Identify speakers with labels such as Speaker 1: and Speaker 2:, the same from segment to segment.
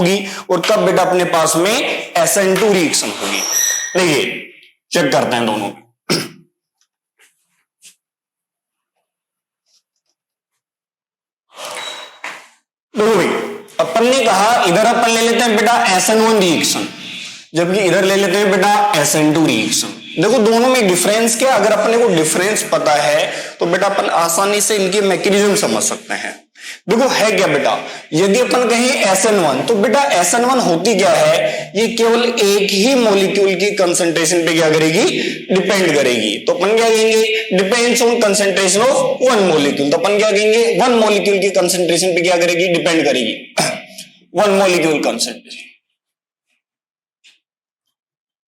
Speaker 1: होगी और कब बेटा अपने पास में SN2 रिएक्शन होगी। देखिए चेक करते हैं दोनों। देखो भाई अपन ने कहा इधर अपन ले लेते हैं बेटा SN1 रिएक्शन, जबकि इधर ले लेते हैं बेटा SN2 रिएक्शन। देखो दोनों में डिफरेंस क्या, अगर अपने को डिफरेंस पता है तो बेटा अपन आसानी से इनके मैकेनिज्म समझ सकते हैं। देखो है क्या बेटा, यदि अपन कहें SN1 तो बेटा SN1 होती क्या है, ये केवल एक ही मॉलिक्यूल की कंसंट्रेशन पे क्या करेगी, डिपेंड करेगी। तो अपन क्या कहेंगे, depends on concentration of one molecule. तो अपन क्या कहेंगे, वन मॉलिक्यूल की कंसंट्रेशन पे क्या करेगी, डिपेंड करेगी। One molecule concentration,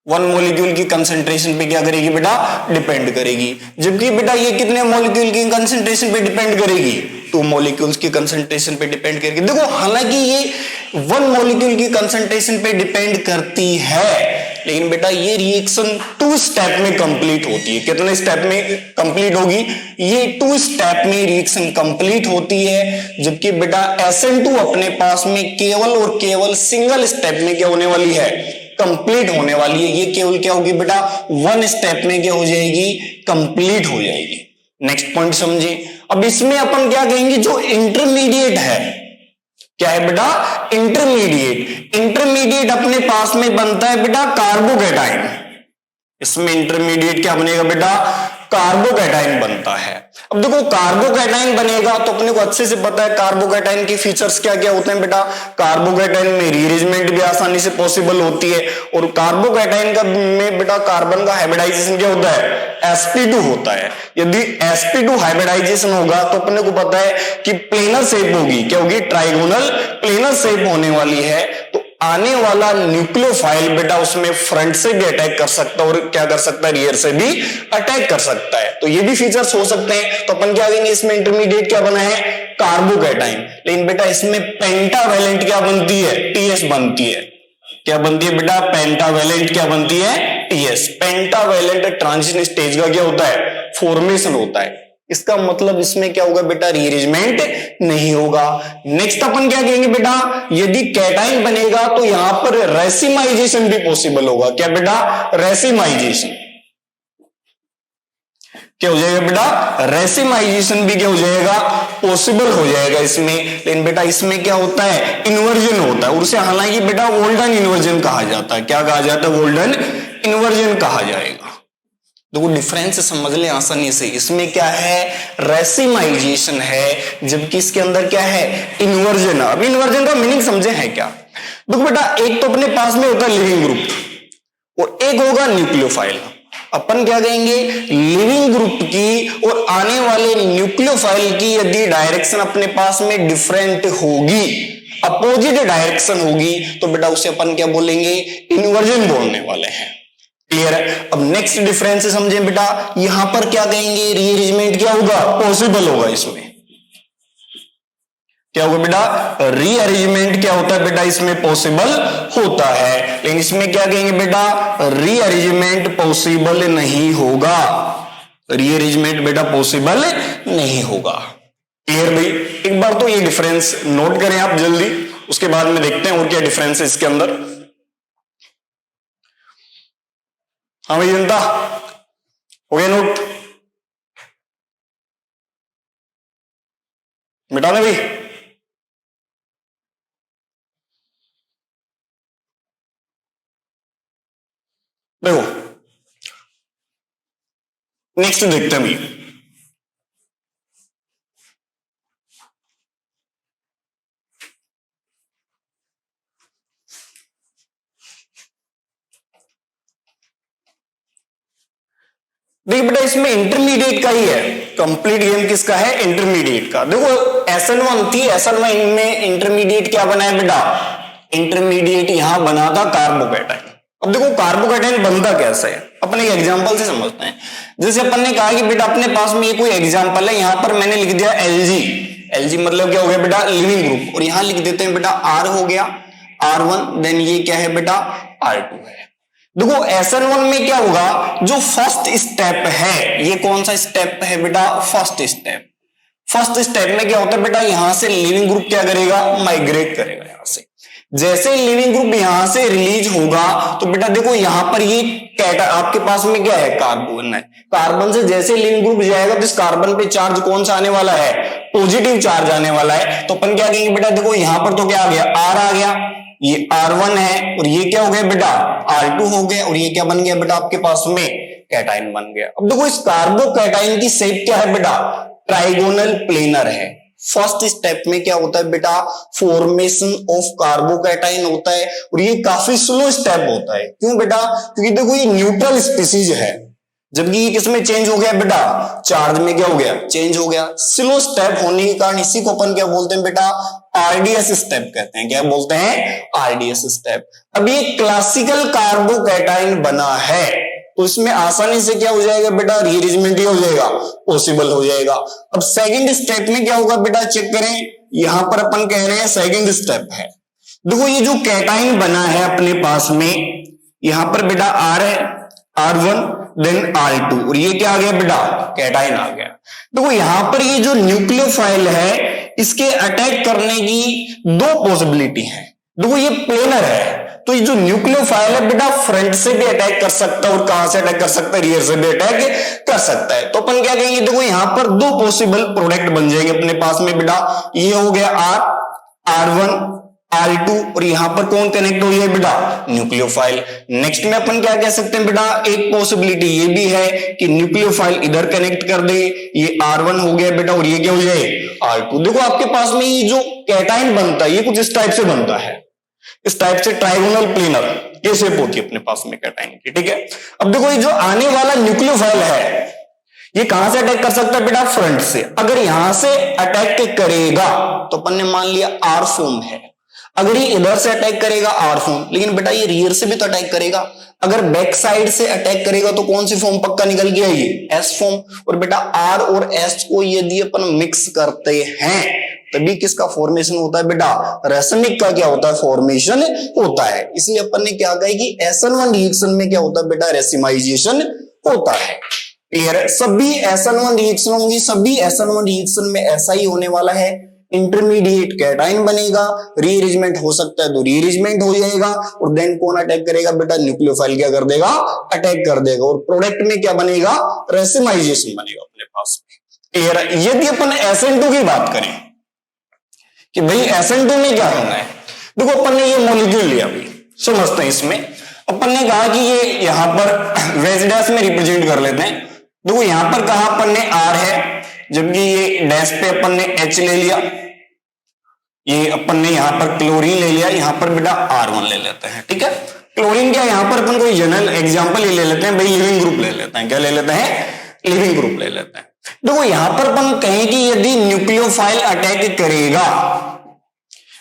Speaker 1: one molecule की कंसंट्रेशन पे क्या करेगी बेटा, डिपेंड करेगी। जबकि बेटा ये कितने मॉलिक्यूल की कंसंट्रेशन पे डिपेंड करेगी, टू मॉलिक्यूल्स की कंसंट्रेशन पे डिपेंड करेगी। देखो हालांकि ये वन मॉलिक्यूल की कंसंट्रेशन पे डिपेंड करती है, लेकिन बेटा ये रिएक्शन 2 स्टेप में कंप्लीट होती है। कितने स्टेप में कंप्लीट होगी, ये 2 स्टेप में रिएक्शन कंप्लीट होती है। जबकि बेटा SN2 अपने पास में केवल और केवल सिंगल स्टेप में क्या होने वाली है, कंप्लीट होने वाली है। ये केवल क्या होगी बेटा, 1 स्टेप में क्या हो जाएगी, कंप्लीट हो जाएगी। नेक्स्ट पॉइंट समझिए। अब इसमें अपन क्या कहेंगे, जो इंटरमीडिएट है, क्या है बेटा, इंटरमीडिएट। इंटरमीडिएट अपने पास में बनता है बेटा कार्बोकैटायन। इसमें इंटरमीडिएट क्या बनेगा बेटा, कार्बोकैटायन बनता है। अब देखो कार्बोकैटायन बनेगा तो अपने को अच्छे से पता है कार्बोकैटायन के फीचर्स क्या क्या होते हैं बेटा। कार्बोकैटायन में रीअरेंजमेंट भी आसानी से पॉसिबल होती है, और कार्बोकैटायन का में बेटा कार्बन का हाइब्रिडाइजेशन क्या होता है, sp2 होता है। यदि sp2 हाइब्रिडाइजेशन होगा तो अपने को पता है कि प्लेनर शेप होगी, क्या होगी, ट्राइगोनल प्लेनर शेप होने वाली है। तो आने वाला न्यूक्लियोफाइल बेटा उसमें फ्रंट से भी अटैक कर सकता है और क्या कर सकता है, रियर से भी अटैक कर सकता है। तो ये भी फीचर्स हो सकते हैं। तो अपन क्या कहेंगे, इसमें इंटरमीडिएट क्या बना है, कार्बोकैटायन। लेकिन बेटा इसमें पेंटावेलेंट क्या बनती है, TS बनती है। क्या बनती है बेटा, पेंटावेलेंट क्या बनती है, TS। पेंटावेलेंट ट्रांजिशन स्टेज का क्या होता है, फॉर्मेशन होता है। इसका मतलब इसमें क्या होगा बेटा, रीअरेंजमेंट नहीं होगा। नेक्स्ट अपन क्या कहेंगे बेटा, यदि कैटाइन बनेगा तो यहां पर रेसिमाइजेशन भी पॉसिबल होगा। क्या बेटा, रेसिमाइजेशन क्या हो जाएगा बेटा, रेसिमाइजेशन भी क्या हो जाएगा, पॉसिबल हो जाएगा इसमें। लेकिन बेटा इसमें क्या होता है, इन्वर्जन होता है, और उसे हालांकि बेटा वोल्डन इन्वर्जन कहा जाता है। क्या कहा जाता है, वोल्डन इन्वर्जन कहा जाएगा। देखो डिफरेंस समझ ले आसानी से। इसमें क्या है, रेसिमाइजेशन है, जबकि इसके अंदर क्या है, इन्वर्जन। अब इन्वर्जन का मीनिंग समझे है क्या। देखो बेटा एक तो अपने पास में होता है लिविंग ग्रुप और एक होगा न्यूक्लियोफाइल। अपन क्या कहेंगे, लिविंग ग्रुप की और आने वाले न्यूक्लियोफाइल की यदि डायरेक्शन अपने पास में डिफरेंट होगी, अपोजिट डायरेक्शन होगी, तो बेटा उसे अपन क्या बोलेंगे, इन्वर्जन बोलने वाले हैं। क्लियर है। अब नेक्स्ट डिफरेंस समझे बेटा, यहां पर क्या कहेंगे, रीअरेंजमेंट क्या होगा, पॉसिबल होगा। इसमें क्या होगा बेटा, रीअरेंजमेंट क्या होता है बेटा, इसमें पॉसिबल होता है। लेकिन इसमें क्या कहेंगे बेटा, रीअरेंजमेंट पॉसिबल नहीं होगा। रीअरेंजमेंट बेटा पॉसिबल नहीं होगा। क्लियर भाई। एक बार तो ये डिफरेंस नोट करें आप जल्दी, उसके बाद में देखते हैं और क्या डिफरेंस है इसके अंदर। हाँ भाई जनता, हो गया नोट, मिटा दे भाई। देखो नेक्स्ट देखते हैं भाई। देखिए बेटा इसमें इंटरमीडिएट का ही है, कंप्लीट गेम किसका है, इंटरमीडिएट का। देखो SN1 थी, SN1 में इंटरमीडिएट क्या बना है बेटा, इंटरमीडिएट यहां बना था कार्बोकैटायन। अब देखो कार्बोकैटायन बनता कैसे है, अपन एक एग्जांपल से समझते हैं। जैसे अपन ने कहा कि बेटा अपने पास में ये कोई एग्जांपल है, यहां पर मैंने लिख दिया Lg। Lg मतलब क्या हो गया बेटा, लिविंग ग्रुप, और यहां लिख देते हैं बेटा R हो गया, R1, देन ये क्या है बेटा, R2 है। देखो SN1 में क्या होगा, जो फर्स्ट स्टेप है, ये कौन सा स्टेप है बेटा, फर्स्ट स्टेप। फर्स्ट स्टेप में क्या होता है बेटा, यहां से लिविंग ग्रुप क्या करेगा, माइग्रेट करेगा यहां से। जैसे लिविंग ग्रुप यहां से रिलीज होगा तो बेटा देखो यहां पर ये आपके पास में क्या है, कार्बन है। कार्बन से जैसे लिविंग ग्रुप जाएगा तो इस कार्बन पे चार्ज कौन सा आने वाला है, पॉजिटिव चार्ज आने वाला है। तो अपन क्या कहेंगे बेटा, देखो यहां पर तो क्या आ गया, आर आ गया, ये R1 है और ये क्या हो गया बेटा, R2 हो गया, और ये क्या बन गया बेटा आपके पास में, कैटाइन बन गया। अब देखो इस कार्बोकैटाइन की शेप क्या है बेटा, ट्राइगोनल प्लेनर है। फर्स्ट स्टेप में क्या होता है बेटा, फॉर्मेशन ऑफ कार्बोकैटाइन होता है, और ये काफी स्लो स्टेप होता है। क्यों बेटा, क्योंकि देखो ये न्यूट्रल स्पीसीज है, जबकि ये किसमें चेंज हो गया बेटा, चार्ज में क्या हो गया, चेंज हो गया। स्लो स्टेप होने के कारण इसी को अपन क्या बोलते हैं बेटा, आरडीएस स्टेप कहते हैं। क्या बोलते हैं, आरडीएस स्टेप। अब ये क्लासिकल कार्बोकैटाइन बना है तो इसमें आसानी से क्या हो जाएगा बेटा, रीअरेंजमेंट हो जाएगा, पॉसिबल हो जाएगा। अब सेकंड स्टेप में क्या होगा बेटा, चेक करें, यहां पर अपन कह रहे हैं सेकंड स्टेप है। देखो ये जो कैटाइन बना है अपने पास में, यहां पर बेटा आर है, R1 देन R2, और ये क्या आ गया बेटा, कैटाइन आ गया। देखो यहां पर ये जो न्यूक्लियोफाइल है इसके अटैक करने की दो पॉसिबिलिटी है। देखो ये प्लेनर है तो ये जो न्यूक्लियोफाइल है बेटा फ्रंट से भी अटैक कर सकता है और कहां से अटैक कर सकता है, रियर से भी अटैक कर सकता है। तो अपन क्या कहेंगे, देखो यहां पर दो पॉसिबल प्रोडक्ट बन जाएंगे अपने पास में बेटा, ये हो गया R1 R2, और यहां पर कौन कनेक्ट हो जाए बेटा, न्यूक्लियोफाइल। नेक्स्ट में अपन क्या कह सकते हैं बेटा, एक पॉसिबिलिटी ये भी है कि न्यूक्लियोफाइल इधर कनेक्ट कर दे, ये R1 हो गया बेटा और ये क्या हो जाए, R2। देखो आपके पास में ये जो कैटाइन बनता है ये कुछ इस टाइप से बनता है, इस टाइप से ट्राइगोनल प्लेनर ये शेप होती है अपने पास में कैटाइन की, ठीक है। अब देखो ये जो आने वाला न्यूक्लियोफाइल है ये कहां से अटैक कर सकता है बेटा, फ्रंट से। अगर यहां से अटैक करेगा तो अपन ने मान लिया आर फॉर्म है, अगर ये इधर से अटैक करेगा आर फॉर्म, लेकिन बेटा ये रियर से भी तो अटैक करेगा। अगर बैक साइड से अटैक करेगा तो कौन सी फॉर्म पक्का निकल के आएगी, एस फॉर्म। और बेटा आर और एस को यदि अपन मिक्स करते हैं तभी किसका फॉर्मेशन होता है बेटा, रेसमिक का क्या होता है, फॉर्मेशन होता है। इसलिए अपन ने क्या कहा कि SN1 रिएक्शन में क्या होता है बेटा, रेसिमाइजेशन होता है। क्लियर है, सभी SN1 रिएक्शन होंगी, सभी SN1 रिएक्शन में ऐसा ही होने वाला है। इंटरमीडिएट कैटाइन बनेगा, रीअरेंजमेंट हो सकता है तो रीअरेंजमेंट हो जाएगा, और देन कौन अटैक करेगा बेटा, न्यूक्लियोफाइल क्या कर देगा, अटैक कर देगा, और प्रोडक्ट में क्या बनेगा, रेसिमाइजेशन बनेगा अपने पास में। क्लियर है। यदि अपन SN2 की बात करें कि भाई SN2 में क्या होना है, देखो अपन ने ये मॉलिक्यूल लिया, अभी समझते हैं। इसमें अपन ने कहा कि ये यहां पर वेज डैश में रिप्रेजेंट कर लेते हैं। देखो यहां पर कहा अपन ने R है, जबकि ये डैश पे अपन ने H ले लिया, ये अपन ने यहां पर क्लोरीन ले लिया, यहां पर बेटा R1 ले लेते हैं, ठीक है। क्लोरीन क्या, यहां पर अपन कोई जनरल एग्जांपल ले लेते हैं, भाई लिविंग ग्रुप ले लेते हैं। क्या ले लेते हैं, लिविंग ग्रुप ले लेते हैं। देखो यहां पर अपन कहें कि यदि न्यूक्लियोफाइल अटैक करेगा,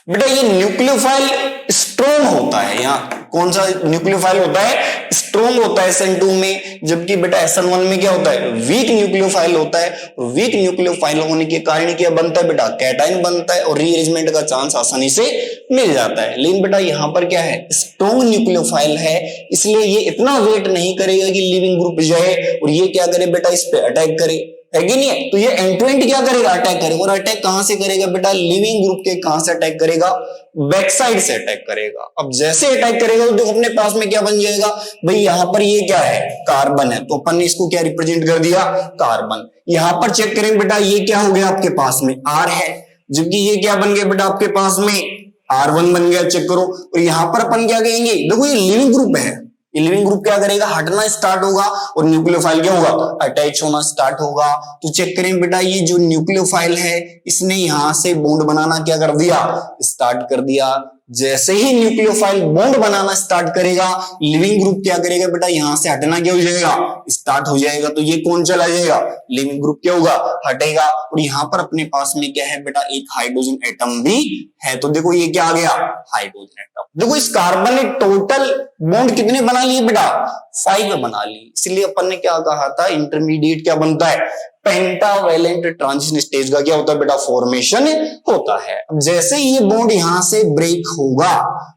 Speaker 1: बेटा ये न्यूक्लियोफाइल स्ट्रॉन्ग होता है। यहाँ कौन सा न्यूक्लियोफाइल होता है, स्ट्रॉन्ग होता है SN2 में, जबकि बेटा SN1 में क्या होता है, वीक न्यूक्लियोफाइल होता है। और वीक न्यूक्लियोफाइल होने के कारण क्या बनता है बेटा, कैटाइन बनता है, और रीअरेंजमेंट का चांस आसानी से मिल जाता है। लेकिन बेटा यहाँ पर क्या है, स्ट्रॉन्ग न्यूक्लियोफाइल है, इसलिए ये इतना वेट नहीं करेगा कि लिविंग ग्रुप जाए और ये क्या करे बेटा, इस पे अटैक करे, है कि नहीं है। तो ये एंड टू एंड क्या करेगा, अटैक करेगा। और अटैक कहां से करेगा बेटा, लिविंग ग्रुप के कहां से अटैक करेगा, बैक साइड से अटैक करेगा। अब जैसे अटैक करेगा तो देखो अपने पास में क्या बन जाएगा, भाई यहां पर ये क्या है, कार्बन है, तो अपन ने इसको क्या रिप्रेजेंट कर दिया, कार्बन। यहां पर चेक करें बेटा, ये क्या हो गया आपके पास में, R है, जबकि ये क्या बन गया बेटा आपके पास में, R1 बन गया, चेक करो। और यहां पर अपन क्या कहेंगे, देखो ये लिविंग ग्रुप है, ये लिविंग ग्रुप क्या करेगा, हटना स्टार्ट होगा, और न्यूक्लियोफाइल क्या होगा, अटैच होना स्टार्ट होगा। तो चेक करें बेटा, ये जो न्यूक्लियोफाइल है इसने यहां से बॉन्ड बनाना क्या कर दिया, स्टार्ट कर दिया। जैसे ही न्यूक्लियोफाइल बॉन्ड बनाना स्टार्ट करेगा, लिविंग ग्रुप क्या करेगा बेटा, यहां से हटना क्या हो जाएगा, स्टार्ट हो जाएगा। तो ये कौन चला जाएगा, लिविंग ग्रुप क्या होगा, हटेगा। और यहां पर अपने पास में क्या है बेटा, एक हाइड्रोजन एटम भी है। तो देखो ये क्या आ गया, हाइड्रोजन एटम। देखो इस कार्बन ने टोटल बॉन्ड कितने बना लिए बेटा, 5 बना लिए। इसलिए अपन ने क्या कहा था, इंटरमीडिएट क्या बनता है, पेंटावेलेंट ट्रांजिशन स्टेज का क्या होता है बेटा, फॉर्मेशन होता है। अब जैसे ये बॉन्ड यहां से ब्रेक होगा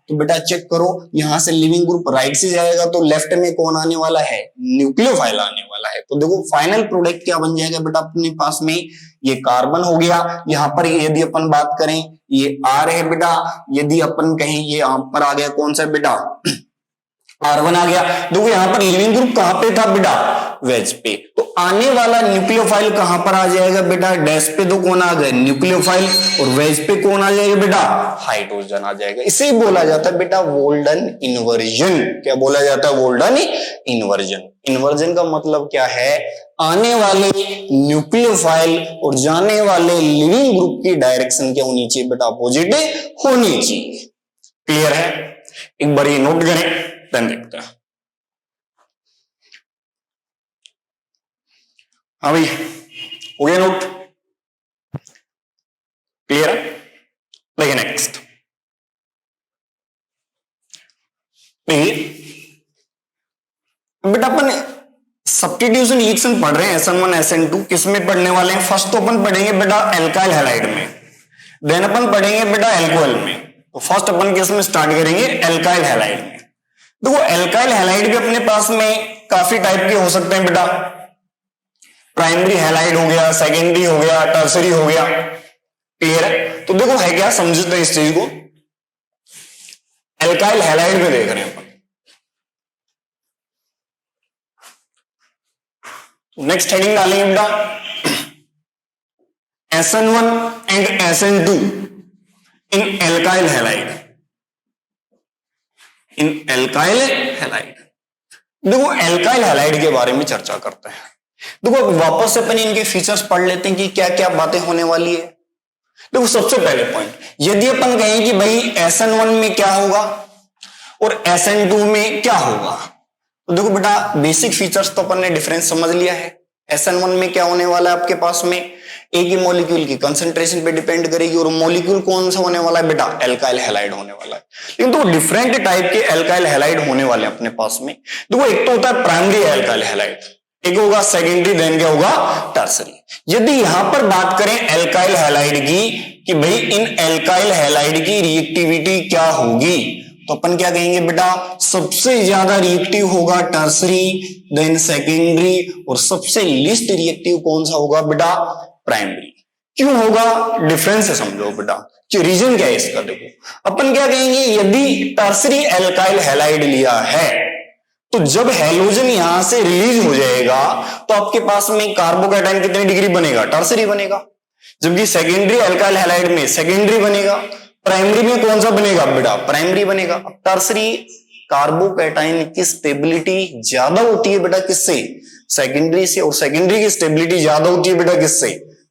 Speaker 1: तो बेटा चेक करो, यहां से लिविंग ग्रुप राइट से जाएगा तो लेफ्ट में कौन आने वाला है, न्यूक्लियोफाइल आने वाला है। तो देखो फाइनल प्रोडक्ट क्या बन जाएगा बेटा अपने पास में, ये कार्बन हो गया। यहां पर यदि अपन बात करें ये आर है बेटा, यदि अपन कहें ये यहां पर आ गया कौन सा बेटा, R1 आ गया। देखो यहां पर लिविंग ग्रुप कहां पे था बेटा, वेज पे, तो आने वाला न्यूक्लियोफाइल कहां पर आ जाएगा बेटा, डैश पे तो कौन आ गया, न्यूक्लियोफाइल, और वेज पे कौन आ जाएगा बेटा, हाइड्रोजन आ जाएगा। इसे बोला जाता है बेटा वोल्डन इन्वर्जन। क्या बोला जाता है, वोल्डन इन्वर्जन। इन्वर्जन का मतलब क्या है, आने वाले न्यूक्लियोफाइल और जाने वाले लिविंग ग्रुप की डायरेक्शन क्या होनी चाहिए बेटा, अपोजिट होनी चाहिए। क्लियर है, एक बार ये नोट करें, देन देखते हैं। हाँ भाई हो गया नोट, क्लियर है। देखिए नेक्स्ट, बेटा अपन सब्स्टिट्यूशन रिएक्शन पढ़ रहे हैं SN1 SN2, किस में पढ़ने वाले हैं, फर्स्ट तो अपन पढ़ेंगे बेटा एल्काइल हैलाइड में, देन अपन पढ़ेंगे बेटा एल्कोहल में। तो फर्स्ट अपन किस में स्टार्ट करेंगे, एल्काइल हैलाइड में। देखो एल्काइल हैलाइड भी अपने पास में काफी टाइप के हो सकते हैं बेटा, प्राइमरी हैलाइड हो गया, सेकेंडरी हो गया, टर्सरी हो गया। क्लियर है, तो देखो है क्या, समझते हैं इस चीज को। एल्काइल हैलाइड में देख रहे हैं अपन, नेक्स्ट हेडिंग डालेंगे बेटा SN1 and SN2 in alkyl halide, in alkyl halide. देखो एल्काइल हैलाइड के बारे में चर्चा करते हैं। देखो वापस से अपन इनके फीचर्स पढ़ लेते हैं कि क्या क्या बातें होने वाली है। देखो सबसे पहले पॉइंट, यदि अपन कहें कि भाई SN1 में क्या होगा और SN2 में क्या होगा, तो देखो बेटा बेसिक फीचर्स तो अपन ने डिफरेंस समझ लिया है। SN1 में क्या होने वाला है आपके पास में, एक ही मॉलिक्यूल की कंसंट्रेशन पे डिपेंड करेगी, और मॉलिक्यूल कौन सा होने वाला है बेटा, एल्काइल हैलाइड होने वाला है। लेकिन तो डिफरेंट टाइप के एल्काइल हैलाइड होने वाले अपने पास में। देखो एक तो होता है प्राइमरी एल्काइल हैलाइड, एक होगा सेकेंडरी, देन क्या होगा टर्सरी। यदि यहां पर बात करें एल्काइल हैलाइड की कि भाई इन एल्काइल हैलाइड की रिएक्टिविटी क्या होगी, तो अपन क्या कहेंगे बेटा, सबसे ज्यादा रिएक्टिव होगा टर्सरी, देन सेकेंडरी, और सबसे लिस्ट रिएक्टिव कौन सा होगा बेटा, प्राइमरी। क्यों होगा, डिफरेंस है समझो बेटा, कि रीजन क्या है इसका। देखो अपन क्या कहेंगे, यदि टर्सरी एल्काइल हैलाइड लिया है तो जब हैलोजन यहां से रिलीज हो जाएगा तो आपके पास में कार्बोकैटायन कितने डिग्री बनेगा, टर्सरी बनेगा। जबकि सेकेंडरी एल्काइल हैलाइड में सेकेंडरी बनेगा, प्राइमरी में कौन सा बनेगा बेटा, प्राइमरी बनेगा। अब टर्सरी कार्बोकैटायन की स्टेबिलिटी ज्यादा होती है बेटा किससे, सेकेंडरी से, और सेकेंडरी की स्टेबिलिटी ज्यादा होती है बेटा किससे,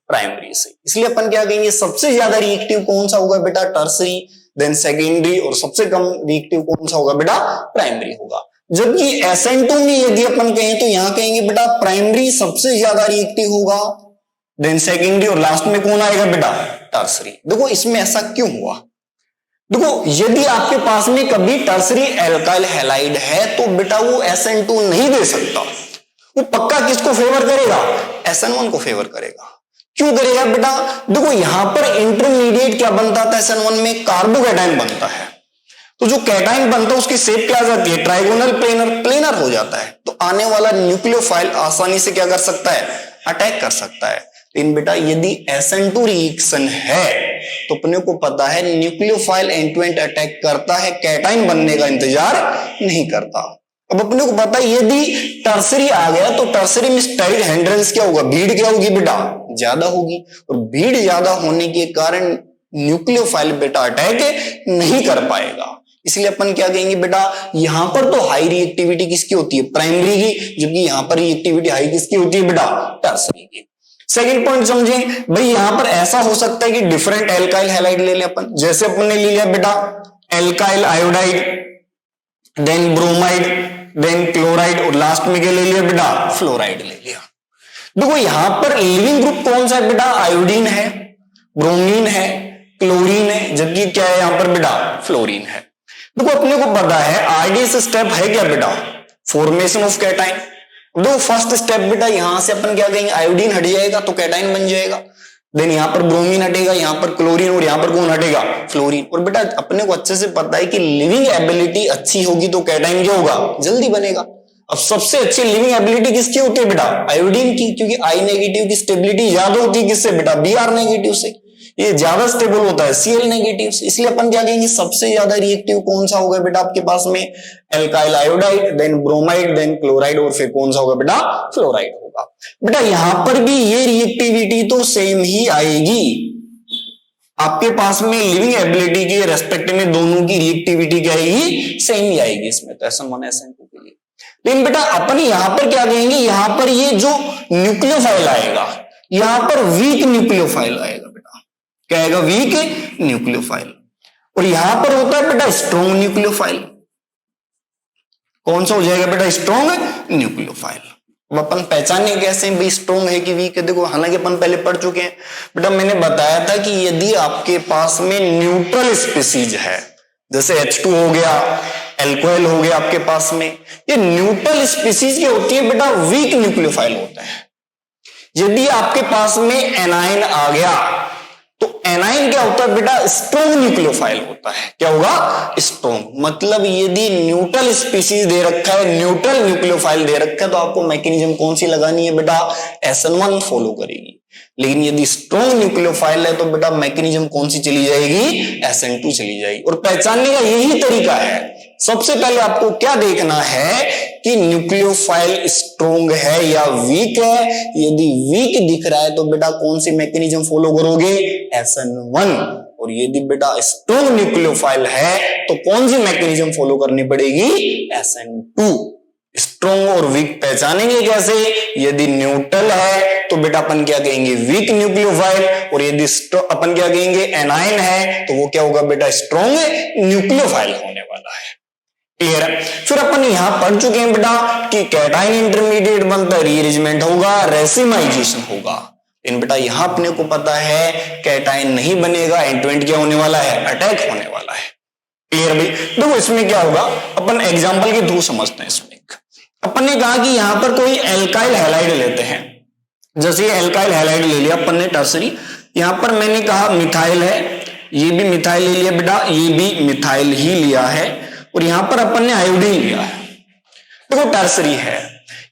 Speaker 1: प्राइमरी से। इसलिए अपन क्या कहेंगे, सबसे ज्यादा रिएक्टिव कौन सा होगा बेटा, टर्सरी, देन सेकेंडरी, और सबसे कम रिएक्टिव कौन सा होगा बेटा, प्राइमरी होगा। जबकि SN2 में यदि अपन कहें तो यहां कहेंगे बेटा प्राइमरी सबसे ज्यादा रिएक्टिव होगा, देन सेकेंडरी, और लास्ट में कौन आएगा बेटा, टर्सरी। देखो इसमें ऐसा क्यों हुआ, देखो यदि आपके पास में कभी टर्सरी एल्काइल हैलाइड है तो बेटा वो SN2 नहीं दे सकता, वो पक्का किसको फेवर करेगा, SN1 को फेवर करेगा। क्यों करेगा बेटा, देखो यहां पर इंटरमीडिएट क्या बनता था SN1 में, कार्बोकैटायन बनता है। तो जो कैटायन बनता है उसकी शेप क्या आ जाती है, ट्राइगोनल प्लेनर, प्लेनर हो जाता है। तो आने वाला न्यूक्लियोफाइल आसानी से क्या कर सकता है, अटैक कर सकता है। लेकिन बेटा यदि SN2 रिएक्शन है तो अपने को पता है nucleophile end to end attack करता है, कैटायन बनने का इंतजार नहीं करता। अब अपने को पता है यदि टर्सरी आ गया तो टर्सरी में स्टेरिक हिंड्रेंस क्या होगा, भीड़ क्या होगी बेटा, ज्यादा होगी, और भीड़ ज्यादा होने के कारण न्यूक्लियोफाइल बेटा अटैक नहीं कर पाएगा। इसलिए अपन क्या कहेंगे बेटा, यहां पर तो हाई रिएक्टिविटी किसकी होती है, प्राइमरी की, जबकि यहां पर रिएक्टिविटी हाई किसकी होती है बेटा, टर्सरी की। सेकंड पॉइंट समझे भाई, यहां पर ऐसा हो सकता है कि डिफरेंट एल्काइल हैलाइड ले लें अपन, जैसे अपन ने ले लिया बेटा alkyl iodide, then bromide, then chloride, और लास्ट में क्या ले लिया बेटा, फ्लोराइड ले लिया। देखो यहां पर लिविंग ग्रुप कौन सा है बेटा, आयोडीन है, ब्रोमीन है, क्लोरीन है, जबकि क्या है यहां पर बेटा, फ्लोरीन है। देखो अपने को पता है आरडीएस स्टेप है क्या बेटा, फॉर्मेशन ऑफ कैटायन, देखो फर्स्ट स्टेप बेटा, यहां से अपन क्या कहेंगे, आयोडीन हट जाएगा तो कैटाइन बन जाएगा। देन यहाँ पर ब्रोमीन हटेगा, यहाँ पर क्लोरीन, और यहाँ पर कौन हटेगा, फ्लोरीन। और बेटा अपने को अच्छे से पता है कि लिविंग एबिलिटी अच्छी होगी तो कैटाइन क्या होगा, जल्दी बनेगा। अब सबसे अच्छी लिविंग एबिलिटी किसकी होती है बेटा, आयोडीन की, क्योंकि आई नेगेटिव की स्टेबिलिटी ज्यादा होती है किससे बेटा, Br नेगेटिव से, ये ज्यादा स्टेबल होता है Cl नेगेटिव से। इसलिए अपन क्या कहेंगे, सबसे ज्यादा रिएक्टिव कौन सा होगा बेटा आपके पास में, alkyl iodide, then bromide, then chloride, और फिर कौन सा होगा बेटा, फ्लोराइड होगा। बेटा यहां पर भी ये रिएक्टिविटी तो सेम ही आएगी, आपके पास में लिविंग एबिलिटी के रेस्पेक्ट में दोनों की रिएक्टिविटी क्या आएगी, सेम ही आएगी इसमें, तो SN1 SN2 के लिए। लेकिन बेटा अपन यहां पर क्या कहेंगे, यहां पर ये जो न्यूक्लियोफाइल आएगा, यहां पर वीक न्यूक्लियोफाइल आएगा बेटा, क्या आएगा, वीक न्यूक्लियोफाइल। और यहां पर होता है बेटा स्ट्रॉन्ग न्यूक्लियोफाइल। कौन सा हो जाएगा बेटा, स्ट्रॉन्ग न्यूक्लियोफाइल। अब अपन पहचाने कैसे भाई स्ट्रॉन्ग है कि वीक है, देखो हालांकि अपन पहले पढ़ चुके हैं बेटा, मैंने बताया था कि यदि आपके पास में न्यूट्रल स्पीसीज है, जैसे H2 हो गया, एल्कोहल हो गया आपके पास में, ये न्यूट्रल स्पीसीज की होती है बेटा, वीक न्यूक्लियोफाइल होता है। यदि आपके पास में एनाइन आ गया तो एनाइन क्या होता है बेटा, स्ट्रॉन्ग न्यूक्लियोफाइल होता है। क्या होगा, स्ट्रॉन्ग। मतलब यदि न्यूट्रल स्पीसीज दे रखा है, न्यूट्रल न्यूक्लियोफाइल दे रखा है, तो आपको मैकेनिज्म कौन सी लगानी है बेटा, SN1 फॉलो करेगी। लेकिन यदि स्ट्रॉन्ग न्यूक्लियोफाइल है तो बेटा मैकेनिज्म कौन सी चली जाएगी, SN2 चली जाएगी। और पहचानने का यही तरीका है, सबसे पहले आपको क्या देखना है कि न्यूक्लियोफाइल स्ट्रॉन्ग है या वीक है। यदि वीक दिख रहा है तो बेटा कौन सी मैकेनिज्म फॉलो करोगे, SN1। और यदि बेटा स्ट्रॉन्ग न्यूक्लियोफाइल है तो कौन सी मैकेनिज्म फॉलो करनी पड़ेगी, SN2। स्ट्रॉन्ग और वीक पहचानेंगे कैसे, यदि न्यूट्रल है तो बेटा अपन क्या कहेंगे, वीक न्यूक्लियोफाइल, और यदि अपन क्या कहेंगे, एनाइन है तो वो क्या होगा बेटा, स्ट्रॉन्ग न्यूक्लियोफाइल होने वाला है। क्लियर है। फिर अपन यहां पढ़ चुके हैं बेटा कि कैटाइन इंटरमीडिएट बनता है, रीअरेंजमेंट होगा, रेसिमाइजेशन होगा। इन बेटा यहां अपने को पता है कैटाइन नहीं बनेगा, एंड क्या होने वाला है, अटैक होने वाला है। क्लियर भाई। देखो इसमें क्या होगा, अपन एग्जांपल के थ्रू समझते हैं। इसमें अपन ने कहा कि यहां पर कोई एल्काइल हैलाइड लेते हैं, जैसे एल्काइल हैलाइड ले लिया अपन ने टर्सरी, यहां पर मैंने कहा मिथाइल है, ये भी मिथाइल ले लिया बेटा, ये भी मिथाइल ही लिया है, और यहां पर अपन ने आयोडीन लिया है। देखो टर्सरी है,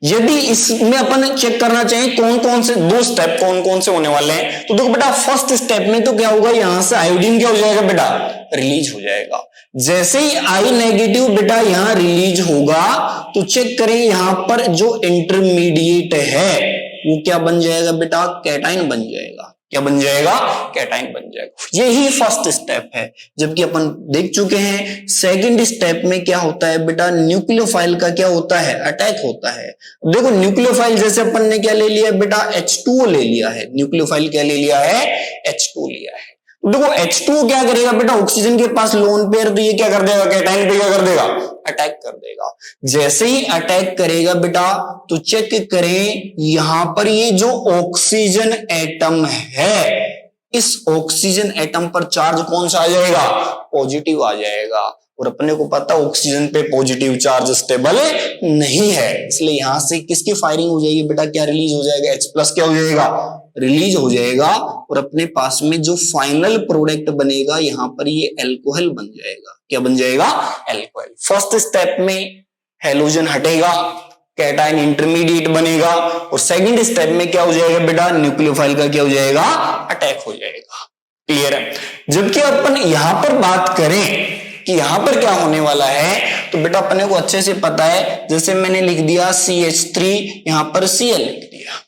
Speaker 1: यदि इसमें अपन चेक करना चाहिए कौन कौन से दो स्टेप कौन कौन से होने वाले हैं, तो देखो बेटा फर्स्ट स्टेप में तो क्या होगा, यहां से आयोडीन क्या हो जाएगा बेटा, रिलीज हो जाएगा। जैसे ही आई नेगेटिव बेटा यहां रिलीज होगा तो चेक करें यहां पर जो इंटरमीडिएट है वो क्या बन जाएगा बेटा, कैटाइन बन जाएगा। क्या बन जाएगा, कैटाइन बन जाएगा। यही फर्स्ट स्टेप है, जबकि अपन देख चुके हैं सेकंड स्टेप में क्या होता है बेटा, न्यूक्लियोफाइल का क्या होता है, अटैक होता है। देखो न्यूक्लियोफाइल जैसे अपन ने क्या ले लिया बेटा, H2O ले लिया है, न्यूक्लियोफाइल क्या ले लिया है, H2O लिया है। देखो H2O क्या करेगा बेटा, ऑक्सीजन के पास लोन पेयर, तो ये क्या कर देगा, कैटाइन पे क्या कर देगा, अटैक कर देगा। जैसे ही अटैक करेगा बेटा तो चेक करें यहां पर ये जो ऑक्सीजन एटम है, इस ऑक्सीजन एटम पर चार्ज कौन सा आ जाएगा, पॉजिटिव आ जाएगा। और अपने को पता ऑक्सीजन पे पॉजिटिव चार्ज स्टेबल नहीं है, इसलिए यहां से किसकी फायरिंग हो जाएगी बेटा, क्या रिलीज हो जाएगा, H+ क्या हो जाएगा, रिलीज हो जाएगा। और अपने पास में जो फाइनल प्रोडक्ट बनेगा यहां पर ये एल्कोहल बन जाएगा। क्या बन जाएगा, एल्कोहल। फर्स्ट स्टेप में हैलोजन हटेगा, कैटाइन इंटरमीडिएट बनेगा, और सेकंड स्टेप में क्या हो जाएगा बेटा, न्यूक्लियोफाइल का क्या हो जाएगा, अटैक हो जाएगा। क्लियर है। जबकि अपन यहां पर बात करें कि यहां पर क्या होने वाला है, तो बेटा अपने को अच्छे से पता है, जैसे मैंने लिख दिया CH3, यहां पर Cl लिख दिया,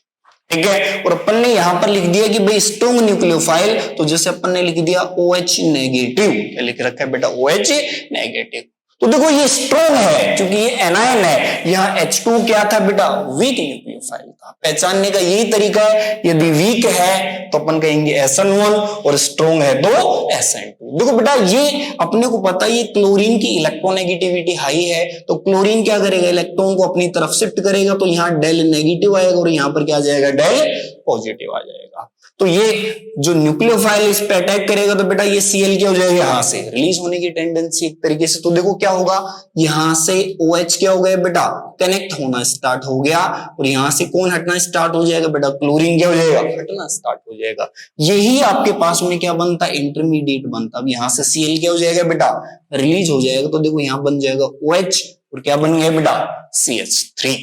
Speaker 1: ठीक है। और अपन ने यहां पर लिख दिया कि भाई स्ट्रॉन्ग न्यूक्लियोफाइल, तो जैसे अपन ने लिख दिया OH नेगेटिव, क्या लिख रखा है बेटा, OH नेगेटिव। तो देखो ये स्ट्रॉन्ग है क्योंकि ये एनायन है, यहाँ H2 क्या था बेटा, वीक न्यूक्लियोफाइल था। पहचानने का यही तरीका है, यदि वीक है तो अपन कहेंगे SN1 और स्ट्रॉन्ग है तो SN2। देखो बेटा ये अपने को पता है, ये क्लोरीन की इलेक्ट्रोनेगेटिविटी हाई है, तो क्लोरीन क्या करेगा, इलेक्ट्रॉन को अपनी तरफ शिफ्ट करेगा, तो यहाँ डेल नेगेटिव आएगा और यहाँ पर क्या आ जाएगा, डेल पॉजिटिव आ जाएगा। तो ये जो न्यूक्लियोफाइल इस पे अटैक करेगा तो बेटा ये Cl क्या हो जाएगा, यहां से रिलीज होने की टेंडेंसी एक तरीके से। तो देखो क्या होगा, यहां से OH क्या हो गया बेटा, कनेक्ट होना स्टार्ट हो गया, और यहां से कौन हटना स्टार्ट हो जाएगा बेटा, क्लोरीन क्या हो जाएगा, हटना स्टार्ट हो जाएगा। यही आपके पास में क्या बनता है, इंटरमीडिएट बनता। अब यहां से Cl क्या हो जाएगा बेटा, रिलीज हो जाएगा। तो देखो यहां बन जाएगा OH और क्या बन गया बेटा, CH3।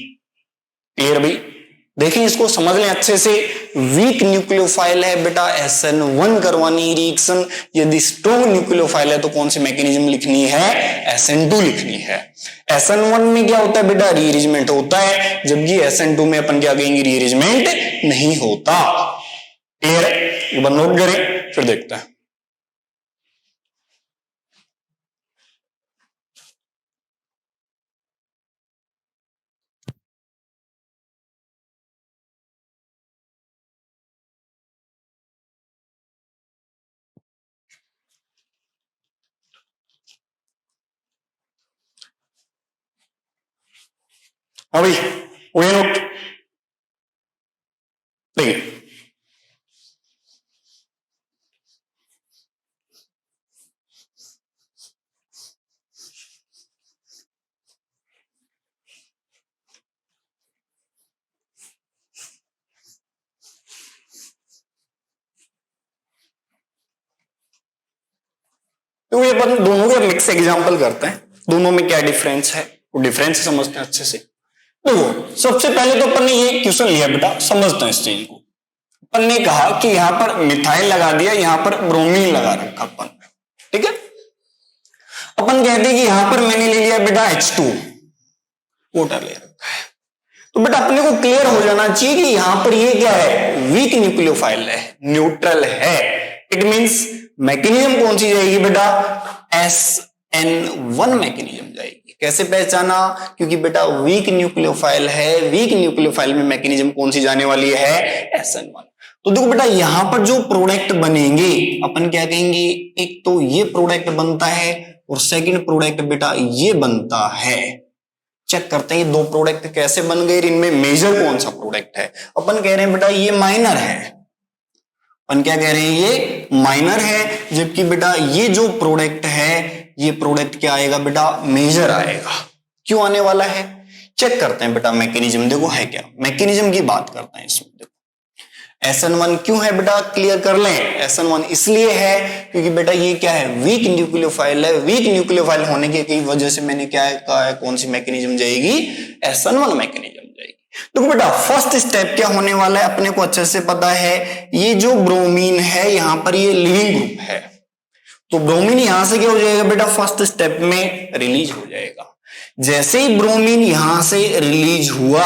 Speaker 1: क्लियर भाई, देखें इसको समझ लें अच्छे से। वीक न्यूक्लियोफाइल है बेटा SN1 करवानी रिएक्शन, यदि स्ट्रॉन्ग न्यूक्लियोफाइल है तो कौन सी मैकेनिज्म लिखनी है, SN2 लिखनी है। SN1 में क्या होता है बेटा, रीअरेंजमेंट होता है, जबकि SN2 में अपन क्या कहेंगे, रीअरेंजमेंट नहीं होता। क्लियर है, एक बार नोट करें फिर देखते हैं। हाँ भाई, वो नोट देखिए, तो ये अपन दोनों के मिक्स एग्जांपल करते हैं, दोनों में क्या डिफरेंस है वो डिफरेंस समझते हैं अच्छे से। देखो सबसे पहले तो अपन ने ये क्वेश्चन लिया बेटा, समझते हैं इस चीज को। अपन ने कहा कि यहां पर मिथाइल लगा दिया, यहां पर ब्रोमीन लगा रखा अपन, ठीक है। अपन कहते हैं कि यहां पर मैंने ले लिया बेटा H2 वाटर ले रखा है, तो बेटा अपने को क्लियर हो जाना चाहिए कि यहां पर ये क्या है, वीक न्यूक्लियोफाइल है, न्यूट्रल है। इट मींस मैकेनिज्म कौन सी जाएगी बेटा, SN1 मैकेनिज्म जाएगी। कैसे पहचाना, क्योंकि बेटा वीक न्यूक्लियोफाइल है, वीक न्यूक्लियोफाइल में मैकेनिज्म कौन सी जाने वाली है, SN1। तो देखो बेटा यहां पर जो प्रोडक्ट बनेंगे अपन क्या कहेंगे, एक तो ये प्रोडक्ट बनता है और सेकंड प्रोडक्ट बेटा ये बनता है। चेक करते हैं ये दो प्रोडक्ट कैसे बन गए, इनमें मेजर कौन सा प्रोडक्ट है। अपन कह रहे हैं बेटा ये माइनर है, अपन क्या कह रहे हैं ये माइनर है, जबकि बेटा ये जो प्रोडक्ट है ये प्रोडक्ट क्या आएगा बेटा, मेजर आएगा। क्यों आने वाला है, चेक करते हैं बेटा मैकेनिज्म, देखो है क्या, मैकेनिज्म की बात करते हैं इसमें। देखो SN1 क्यों है बेटा, क्लियर कर लें। SN1 इसलिए है क्योंकि बेटा ये क्या है, वीक न्यूक्लियोफाइल है। वीक न्यूक्लियोफाइल होने की वजह से मैंने क्या कहा है, कौन सी मैकेनिज्म जाएगी, SN1 मैकेनिज्म जाएगी। देखो बेटा फर्स्ट स्टेप क्या होने वाला है, अपने को अच्छे से पता है, ये जो ब्रोमीन है यहां पर ये लिविंग ग्रुप है, तो ब्रोमीन यहां से क्या हो जाएगा बेटा, फर्स्ट स्टेप में रिलीज हो जाएगा। जैसे ही ब्रोमीन यहां से रिलीज हुआ,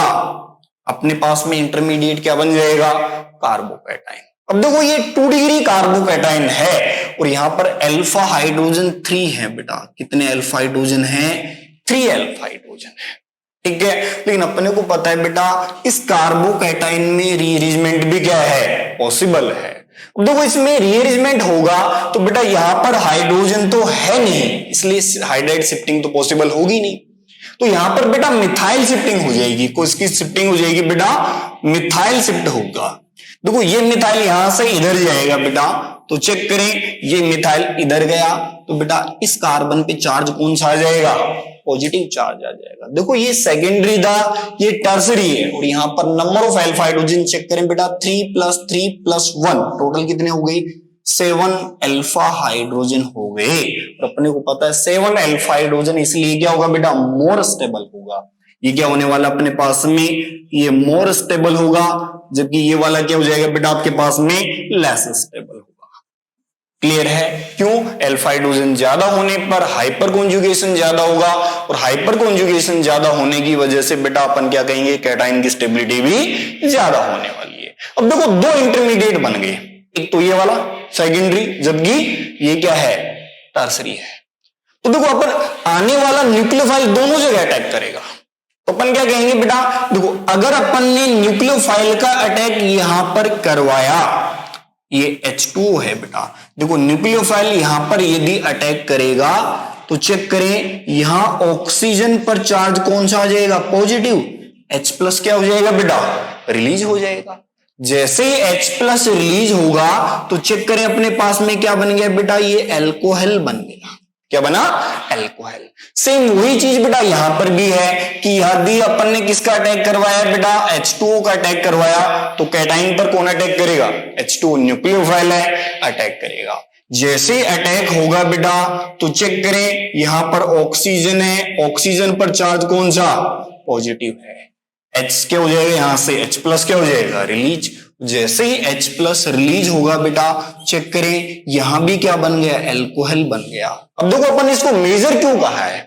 Speaker 1: अपने पास में इंटरमीडिएट क्या बन जाएगा, कार्बोकैटाइन। अब देखो ये 2 डिग्री कार्बोकैटाइन है और यहां पर अल्फा हाइड्रोजन 3 है बेटा, कितने अल्फा हाइड्रोजन है, 3 अल्फा हाइड्रोजन है, ठीक है। लेकिन अपने को पता है बेटा इस कार्बोकैटाइन में रीअरेंजमेंट भी क्या है, पॉसिबल है। देखो इसमें रीअरेंजमेंट होगा तो बेटा यहां पर हाइड्रोजन तो है नहीं, इसलिए हाइड्राइड शिफ्टिंग तो पॉसिबल होगी नहीं, तो यहां पर बेटा मिथाइल शिफ्टिंग हो जाएगी। किसकी शिफ्टिंग हो जाएगी बेटा, मिथाइल शिफ्ट होगा। देखो ये मिथाइल यहां से इधर जाएगा बेटा, तो चेक करें ये मिथाइल इधर गया तो बेटा इस कार्बन पे चार्ज कौन सा आ जाएगा, पॉजिटिव चार्ज आ जाएगा। देखो ये सेकेंडरी था, ये टर्सरी है, और यहां पर number of alpha hydrogen check करें बेटा, 3 + 3 + 1 टोटल कितने हो गई, 7 अल्फा हाइड्रोजन हो गए। और अपने को पता है 7 अल्फा हाइड्रोजन इसलिए क्या होगा बेटा, मोर स्टेबल होगा। ये क्या होने वाला अपने पास में, ये मोर स्टेबल होगा, जबकि ये वाला क्या हो जाएगा बेटा आपके पास में लेस स्टेबल होगा। क्लियर है, क्यों, अल्फा हाइड्रोजन ज्यादा होने पर हाइपर कॉन्जुगेशन ज्यादा होगा, और हाइपर कॉन्जुगेशन ज्यादा होने की वजह से बेटा अपन क्या कहेंगे, कैटाइन की स्टेबिलिटी भी ज्यादा होने वाली है। अब देखो 2 इंटरमीडिएट बन गए, एक तो ये वाला सेकेंडरी, जबकि ये क्या है, टर्सरी है। तो देखो अपन आने वाला न्यूक्लियोफाइल दोनों जगह अटैक करेगा, तो अपन क्या कहेंगे बेटा, देखो अगर अपन ने न्यूक्लियोफाइल का अटैक यहां पर करवाया, ये H2O है बेटा, देखो न्यूक्लियोफाइल यहां पर यदि अटैक करेगा तो चेक करें यहां ऑक्सीजन पर चार्ज कौन सा आ जाएगा, पॉजिटिव, H+ क्या हो जाएगा बेटा, रिलीज हो जाएगा। जैसे ही H प्लस रिलीज होगा तो चेक करें अपने पास में क्या बन गया बेटा, ये एल्कोहल बन गया। क्या बना, एल्कोहल। सेम वही चीज बेटा यहां पर भी है कि यदि अपन ने किसका अटैक करवाया बेटा, H2O का अटैक करवाया, तो कैटाइन पर कौन अटैक करेगा, H2O न्यूक्लियोफाइल है, अटैक करेगा। जैसे अटैक होगा बेटा तो चेक करें यहां पर ऑक्सीजन है, ऑक्सीजन पर चार्ज कौन सा, पॉजिटिव है। H क्या हो जाएगा, यहां से H प्लस क्या हो जाएगा, रिलीज। जैसे ही H प्लस रिलीज होगा बेटा चेक करें यहां भी क्या बन गया, एल्कोहल बन गया। अब देखो अपन इसको मेजर क्यों कहा है,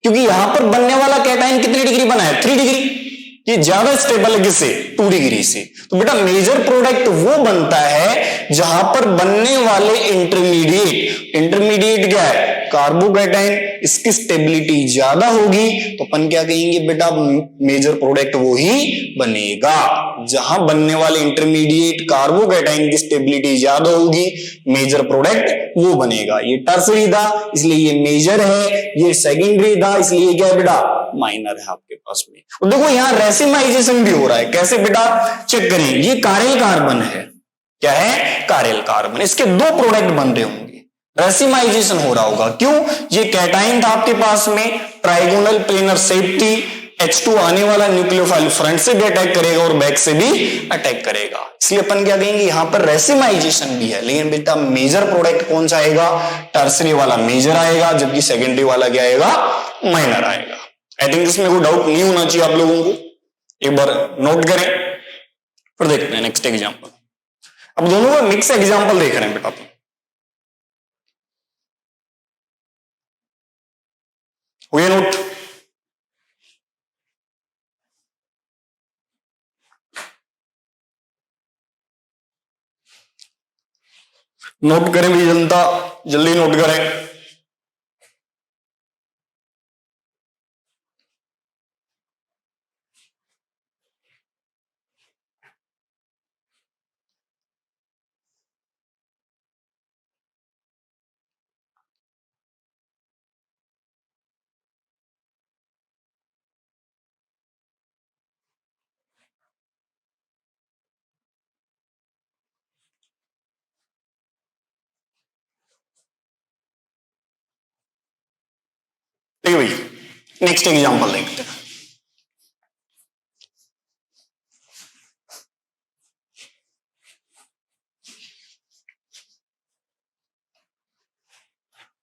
Speaker 1: क्योंकि यहां पर बनने वाला कैटाइन कितनी डिग्री बना है, 3 डिग्री। ये ज्यादा स्टेबल है किससे, 2 डिग्री से। तो बेटा मेजर प्रोडक्ट वो बनता है जहां पर बनने वाले इंटरमीडिएट, इंटरमीडिएट क्या है, कार्बोकैटाइन, इसकी स्टेबिलिटी ज्यादा होगी तो अपन क्या कहेंगे बेटा, मेजर प्रोडक्ट वो ही बनेगा। जहां बनने वाले इंटरमीडिएट कार्बोकैटाइन की स्टेबिलिटी ज्यादा होगी, मेजर प्रोडक्ट वो बनेगा। ये टर्सरी था इसलिए ये मेजर है, ये सेकेंडरी था इसलिए क्या है बेटा, माइनर है आपके पास में। और देखो यहां रेसिमाइजेशन भी हो रहा है, कैसे बेटा, चेक करें, ये कारेल कार्बन है, क्या है, कारेल कार्बन, इसके 2 प्रोडक्ट बन रहे होंगे, रेसिमाइजेशन हो रहा होगा। क्यों, ये कैटाइन था आपके पास में, ट्राइगोनल प्लेनर शेप थी, H2 आने वाला न्यूक्लियोफाइल फ्रंट से भी अटैक करेगा और बैक से भी अटैक करेगा, इसलिए अपन क्या कहेंगे यहां पर रेसिमाइजेशन भी है। लेकिन बेटा मेजर प्रोडक्ट कौन सा आएगा, टर्सरी वाला मेजर आएगा, जबकि सेकेंडरी वाला क्या आएगा, माइनर आएगा। आई थिंक इसमें कोई डाउट नहीं होना चाहिए आप लोगों को, एक बार नोट करें, फिर देखते हैं नेक्स्ट एग्जांपल। अब दोनों का मिक्स एग्जांपल देख रहे हैं बेटा, हुए नोट, नोट करें भी जनता, जल्दी नोट करें। ठीक है भाई, नेक्स्ट एग्जांपल देखते हैं।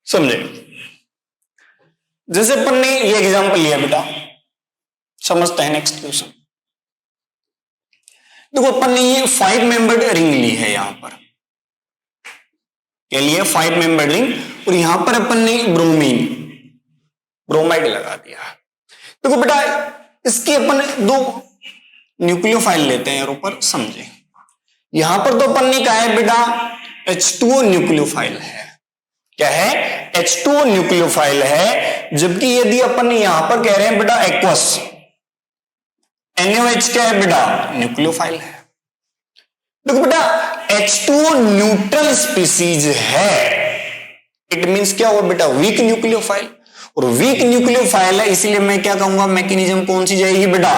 Speaker 1: समझे, जैसे अपन ने ये एग्जांपल लिया बेटा, समझते हैं नेक्स्ट क्वेश्चन। देखो अपन ने ये 5 मेंबर्ड रिंग ली है, यहां पर क्या लिए, 5 मेंबर्ड रिंग, और यहां पर अपन ने ब्रोमीन, ब्रोमाइड लगा दिया। देखो बेटा इसकी अपन 2 न्यूक्लियोफाइल लेते हैं ऊपर, समझे। यहां पर तो अपन ने कहा है बेटा H2O न्यूक्लियोफाइल है, क्या है, H2O न्यूक्लियोफाइल है, जबकि यदि अपन यहां पर कह रहे हैं बेटा एक्वस, NaOH क्या है बेटा, न्यूक्लियोफाइल है। देखो बेटा H2O न्यूट्रल स्पीसीज है, इट मींस क्या हुआ बेटा, वीक न्यूक्लियोफाइल, और वीक न्यूक्लियोफाइल है इसलिए मैं क्या कहूंगा, मैकेनिज्म कौन सी जाएगी बेटा,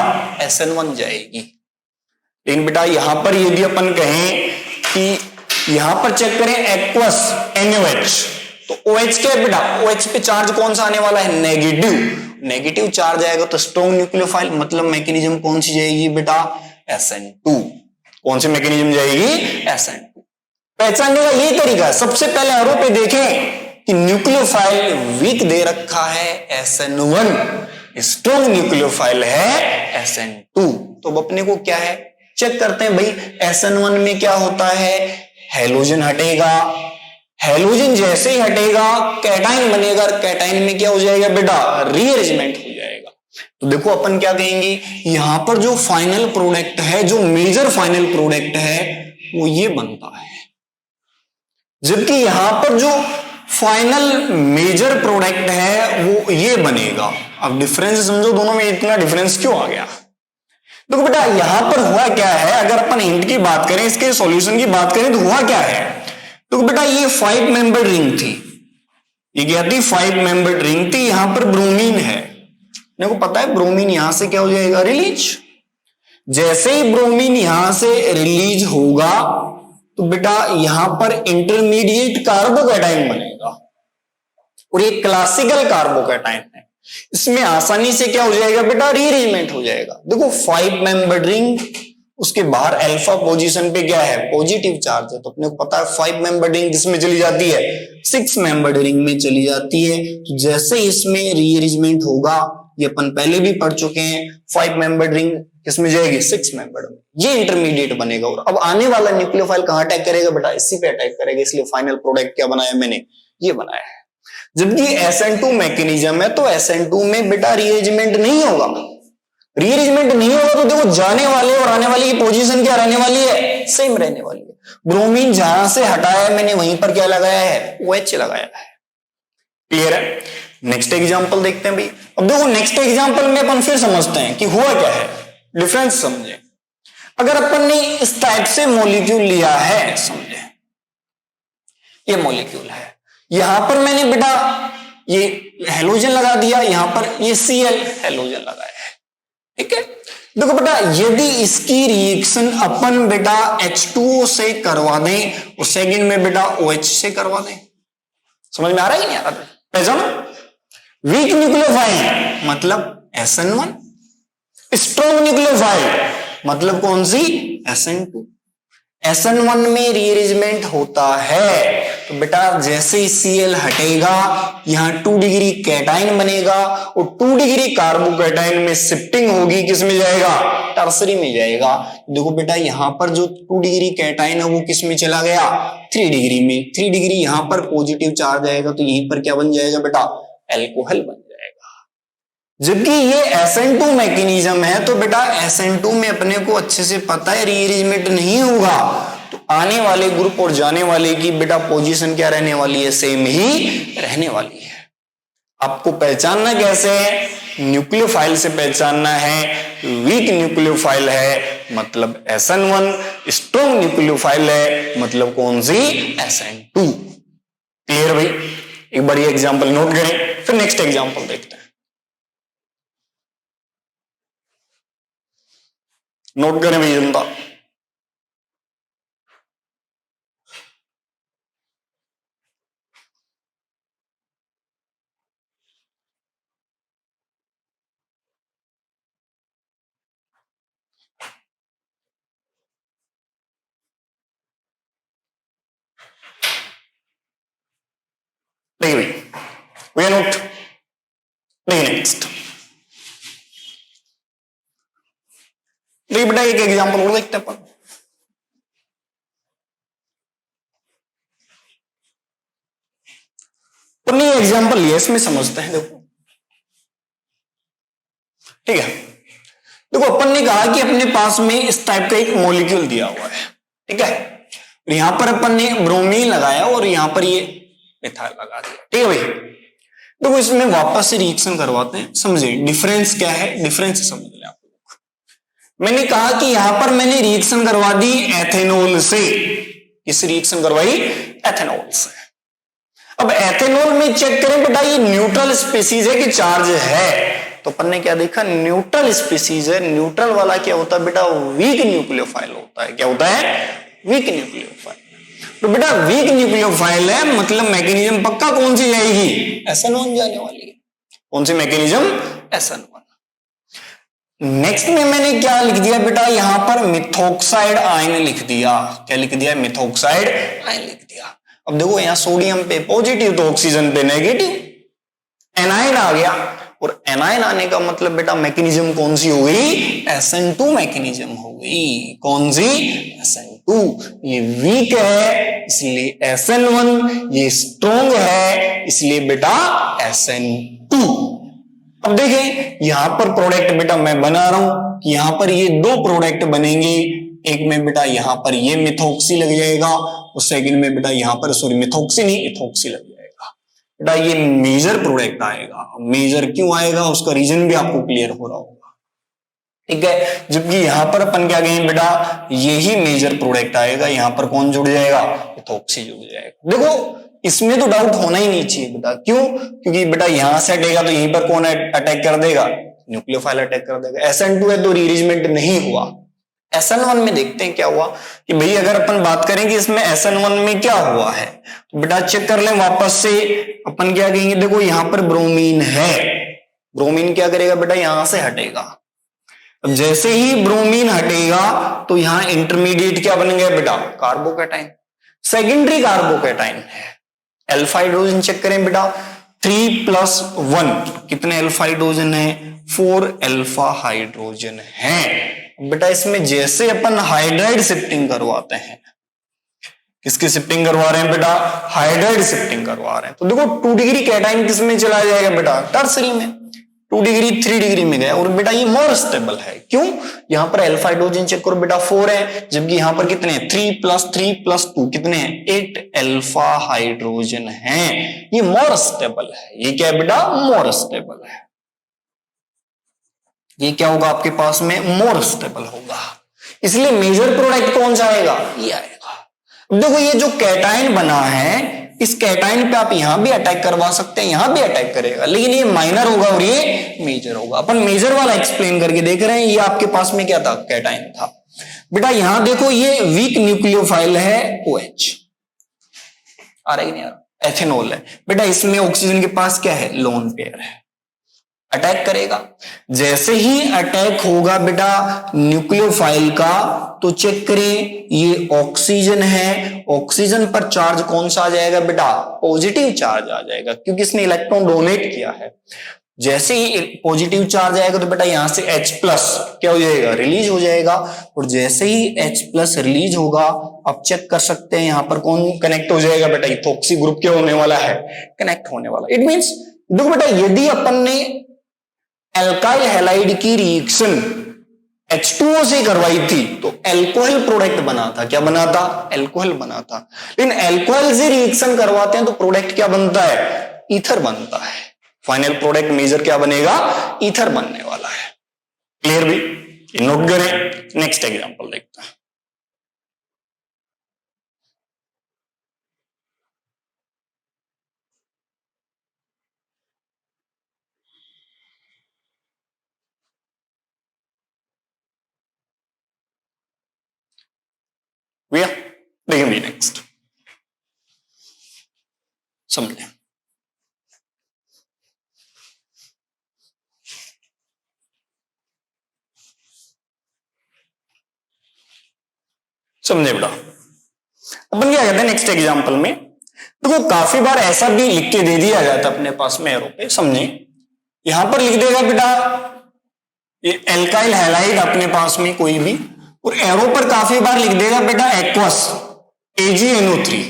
Speaker 1: SN1 जाएगी। लेकिन बेटा यहां पर यदि अपन कहें कि यहां पर चेक करें एक्वस NaOH, तो OH क्या है बेटा, OH पे चार्ज कौन सा आने वाला है, नेगेटिव, नेगेटिव चार्ज आएगा तो स्ट्रॉन्ग न्यूक्लियोफाइल, मतलब मैकेनिज्म कौन सी जाएगी बेटा, SN2। कौन सी मैकेनिज्म जाएगी, SN2। पहचानने का यही तरीका है, सबसे पहले एरो पे देखें कि न्यूक्लियोफाइल वीक दे रखा है SN1, स्ट्रॉन्ग न्यूक्लियोफाइल है SN2। तो अब अपने को क्या है, चेक करते हैं भाई SN1 में क्या होता है, हैलोजन हटेगा, हैलोजन जैसे ही हटेगा कैटाइन बनेगा, कैटाइन में क्या हो जाएगा बेटा, रीअरेंजमेंट हो जाएगा। तो देखो अपन क्या कहेंगे, यहां पर जो फाइनल प्रोडक्ट है, जो मेजर फाइनल प्रोडक्ट है वो ये बनता है, जबकि यहां पर जो फाइनल मेजर प्रोडक्ट है वो ये बनेगा। अब डिफरेंस समझो दोनों में, इतना डिफरेंस क्यों आ गया। देखो बेटा यहां पर हुआ क्या है, अगर अपन हिंट की बात करें, इसके सॉल्यूशन की बात करें तो हुआ क्या है, तो बेटा ये 5 मेंबर्ड रिंग थी, ये क्या थी, 5 मेंबर्ड रिंग थी, यहां पर ब्रोमीन है, मेरे को पता है ब्रोमीन यहां से क्या हो जाएगा, रिलीज। जैसे ही ब्रोमीन यहां से रिलीज होगा तो बेटा यहां पर इंटरमीडिएट कार्बोकैटायन बनेगा और ये क्लासिकल कार्बोकैटायन है। इसमें आसानी से क्या हो जाएगा बेटा, रीअरेंजमेंट हो जाएगा। देखो 5 मेंबर्ड रिंग, उसके बाहर अल्फा पोजीशन पे क्या है, पॉजिटिव चार्ज है, तो अपने को पता है 5 मेंबर्ड रिंग किसमें चली जाती है, 6 मेंबर्ड रिंग में चली जाती है। तो जैसे इसमें रीअरेंजमेंट होगा, ये अपन पहले भी पढ़ चुके हैं, 5 मेंबर्ड रिंग किसमें जाएगी, 6 मेंबर्ड में, ये इंटरमीडिएट बनेगा। और अब आने वाला न्यूक्लियोफाइल कहां अटैक करेगा बेटा, इसी पे अटैक करेगा, इसलिए फाइनल प्रोडक्ट क्या बनाया मैंने, ये बनाया है। जबकि SN2 मैकेनिज्म है तो SN2 में बेटा रीअरेंजमेंट नहीं होगा, रीअरेंजमेंट नहीं होगा तो देखो जाने वाले और आने वाले की पोजीशन क्या रहने वाली है, सेम रहने वाली है। ब्रोमीन जहां से हटाया है मैंने वहीं पर क्या लगाया है, OH लगाया है। क्लियर है। नेक्स्ट एग्जांपल देखते हैं भाई। अब देखो नेक्स्ट एग्जांपल में अपन फिर समझते हैं कि हुआ क्या है, डिफरेंस समझे। अगर अपन ने इस टाइप से मॉलिक्यूल लिया है, समझे ये मॉलिक्यूल है, यहां पर मैंने बेटा ये हेलोजन लगा दिया, यहां पर ये Cl हेलोजन लगाया है, ठीक है। देखो बेटा यदि इसकी रिएक्शन अपन बेटा H2O से करवा दें और सेकंड में बेटा OH से करवा दें, समझ में आ रहा है कि नहीं आ रहा, पहचानो। वीक न्यूक्लियोफाइल मतलब SN1, स्ट्रॉन्ग न्यूक्लियोफाइल मतलब कौन सी, SN2। SN1 में रीअरेंजमेंट होता है तो बेटा जैसे ही Cl हटेगा यहां 2 डिग्री कैटाइन बनेगा और 2 डिग्री कार्बोकैटाइन में शिफ्टिंग होगी, किस में जाएगा, टर्सरी में जाएगा। देखो बेटा यहां पर जो 2 डिग्री कैटाइन है वो किस में चला गया, 3 डिग्री में। 3 डिग्री यहां पर पॉजिटिव चार्ज आएगा तो यहीं पर क्या बन जाएगा बेटा, एल्कोहल बन जाएगा। जबकि ये SN2 मैकेनिज्म है तो बेटा SN2 में अपने को अच्छे से पता है रीअरेंजमेंट नहीं होगा, तो आने वाले ग्रुप और जाने वाले की बेटा पोजीशन क्या रहने वाली है, सेम ही रहने वाली है। आपको पहचानना कैसे है, न्यूक्लियोफाइल से पहचानना है। वीक न्यूक्लियोफाइल है मतलब SN1, स्ट्रॉन्ग न्यूक्लियोफाइल है मतलब कौन सी, SN2। क्लियर भाई। एक बार ये एग्जांपल नोट करें, फिर नेक्स्ट एग्जांपल देखते हैं। नोट करें भाई जनता। देखिए भाई नोट, देखिए नेक्स्ट, देखिए बेटा एक एग्जांपल और देखते हैं अपन। अपन ये एग्जांपल लिया, इसमें समझते हैं। देखो ठीक है, देखो अपन ने कहा कि अपने पास में इस टाइप का एक मॉलिक्यूल दिया हुआ है, ठीक है। यहां पर अपन ने ब्रोमीन लगाया और यहां पर ये मिथाइल लगा दिया, ठीक है भाई। देखो इसमें वापस से रिएक्शन करवाते हैं, समझे डिफरेंस क्या है, डिफरेंस समझ लें आप लोग। मैंने कहा कि यहां पर मैंने रिएक्शन करवा दी एथेनॉल से, किस रिएक्शन करवाई, एथेनॉल से। अब एथेनॉल में चेक करें बेटा ये न्यूट्रल स्पीसीज है कि चार्ज है, तो अपन ने क्या देखा, न्यूट्रल स्पीसीज है। न्यूट्रल वाला क्या होता है बेटा, वीक न्यूक्लियोफाइल होता है। क्या होता है, वीक न्यूक्लियोफाइल। तो बेटा वीक न्यूक्लियोफाइल है मतलब मैकेनिज्म पक्का कौन सी जाएगी, SN1 जाने वाली है। कौन सी मैकेनिज्म, SN1। नेक्स्ट में मैंने क्या लिख दिया बेटा, यहां पर मिथॉक्साइड आयन लिख दिया। क्या लिख दिया, मिथॉक्साइड आयन लिख दिया। अब देखो यहां सोडियम पे पॉजिटिव तो ऑक्सीजन पे नेगेटिव, एनाइन आ गया। और एनाइन आने का मतलब बेटा मैकेनिज्म कौन सी हो गई, SN2 मैकेनिज्म हो गई। कौन सी, SN2। ये वीक है इसलिए SN1, ये स्ट्रॉन्ग है इसलिए बेटा SN2। अब देखें यहां पर प्रोडक्ट बेटा मैं बना रहा हूं कि यहां पर ये 2 प्रोडक्ट बनेंगे। एक में बेटा यहां पर ये मिथॉक्सी लग जाएगा और सेकंड में बेटा यहां पर सॉरी मिथॉक्सी नहीं इथॉक्सी लग जाएगा। बेटा ये मेजर प्रोडक्ट आएगा। मेजर क्यों आएगा उसका रीजन भी आपको क्लियर हो रहा होगा, ठीक है। जबकि यहां पर अपन क्या कहें बेटा, यही मेजर प्रोडक्ट आएगा, यहां पर कौन जुड़ जाएगा, इथॉक्सी जुड़ जाएगा। देखो इसमें तो डाउट होना ही नहीं चाहिए बेटा, क्यों, क्योंकि बेटा यहां से हटेगा तो यहीं पर कौन अटैक कर देगा, न्यूक्लियोफाइल अटैक कर देगा। SN2 है तो रीअरेंजमेंट नहीं हुआ। SN1 में देखते हैं क्या हुआ कि भाई अगर अपन बात करें कि इसमें SN1 में क्या हुआ है तो बेटा चेक कर लें वापस से। अपन क्या कहेंगे, देखो यहां पर ब्रोमीन है, ब्रोमीन क्या करेगा बेटा, यहां से हटेगा। अब जैसे ही ब्रोमीन हटेगा तो यहां इंटरमीडिएट क्या बन गया बेटा, कार्बोकैटाइन, सेकेंडरी कार्बोकैटाइन है। अल्फा हाइड्रोजन चेक करें बेटा, 3+1 कितने अल्फा हाइड्रोजन है, 4 अल्फा हाइड्रोजन है। बेटा इसमें जैसे अपन हाइड्राइड शिफ्टिंग करवाते हैं, किसकी शिफ्टिंग करवा रहे हैं बेटा, हाइड्राइड शिफ्टिंग करवा रहे हैं, तो देखो 2 डिग्री कैटाइन किस में चला जाएगा बेटा, टर्सरी में। 2 डिग्री 3 डिग्री में गया और बेटा ये मोर स्टेबल है। क्यों, यहां पर अल्फा हाइड्रोजन चेक करो बेटा 4 है, जबकि यहां पर कितने हैं, 3+3+2 कितने हैं, 8 अल्फा हाइड्रोजन है। ये मोर स्टेबल है। ये क्या है बेटा, मोर स्टेबल है। ये क्या होगा आपके पास में, मोर स्टेबल होगा। इसलिए मेजर प्रोडक्ट कौन सा आएगा, ये आएगा। देखो ये जो कैटाइन बना है, इस कैटाइन पे आप यहां भी अटैक करवा सकते हैं, यहां भी अटैक करेगा, लेकिन ये माइनर होगा और ये मेजर होगा। अपन मेजर वाला एक्सप्लेन करके देख रहे हैं। ये आपके पास में क्या था, कैटाइन था। बेटा यहां देखो ये वीक न्यूक्लियोफाइल है OH, आ रहा है नहीं आ रहा, एथेनॉल है। बेटा इसमें ऑक्सीजन के पास क्या है, लोन पेयर है, अटैक करेगा। जैसे ही अटैक होगा बेटा न्यूक्लियोफाइल का, तो चेक करें ये ऑक्सीजन है, ऑक्सीजन पर चार्ज कौन सा आ जाएगा बेटा, पॉजिटिव चार्ज आ जाएगा, क्योंकि इसने इलेक्ट्रॉन डोनेट किया है। जैसे ही पॉजिटिव चार्ज आएगा तो बेटा यहां से H+ क्या हो जाएगा, रिलीज हो जाएगा। और जैसे ही H+ रिलीज होगा, आप चेक कर सकते हैं यहां पर कौन कनेक्ट हो जाएगा बेटा, इथॉक्सी ग्रुप क्या होने वाला है, कनेक्ट होने वाला। इट मींस देखो बेटा, यदि अपन ने एल्काइल हैलाइड की रिएक्शन H2O से करवाई थी तो एल्कोहल प्रोडक्ट बना था। क्या बना था, एल्कोहल बना था। लेकिन एल्कोहल से रिएक्शन करवाते हैं तो प्रोडक्ट क्या बनता है, ईथर बनता है। फाइनल प्रोडक्ट मेजर क्या बनेगा, ईथर बनने वाला है। क्लियर भी, नोट करें। नेक्स्ट एग्जांपल देखते हैं। भैया देखिए नेक्स्ट समझे। समझे बेटा, अपन क्या कहते हैं नेक्स्ट एग्जांपल में, देखो काफी बार ऐसा भी लिख के दे दिया जाता अपने पास में एरो पे, समझे। यहां पर लिख देगा बेटा ये एल्काइल हैलाइड अपने पास में कोई भी, और एरो पर काफी बार लिख देगा बेटा एक्वस AgNO3।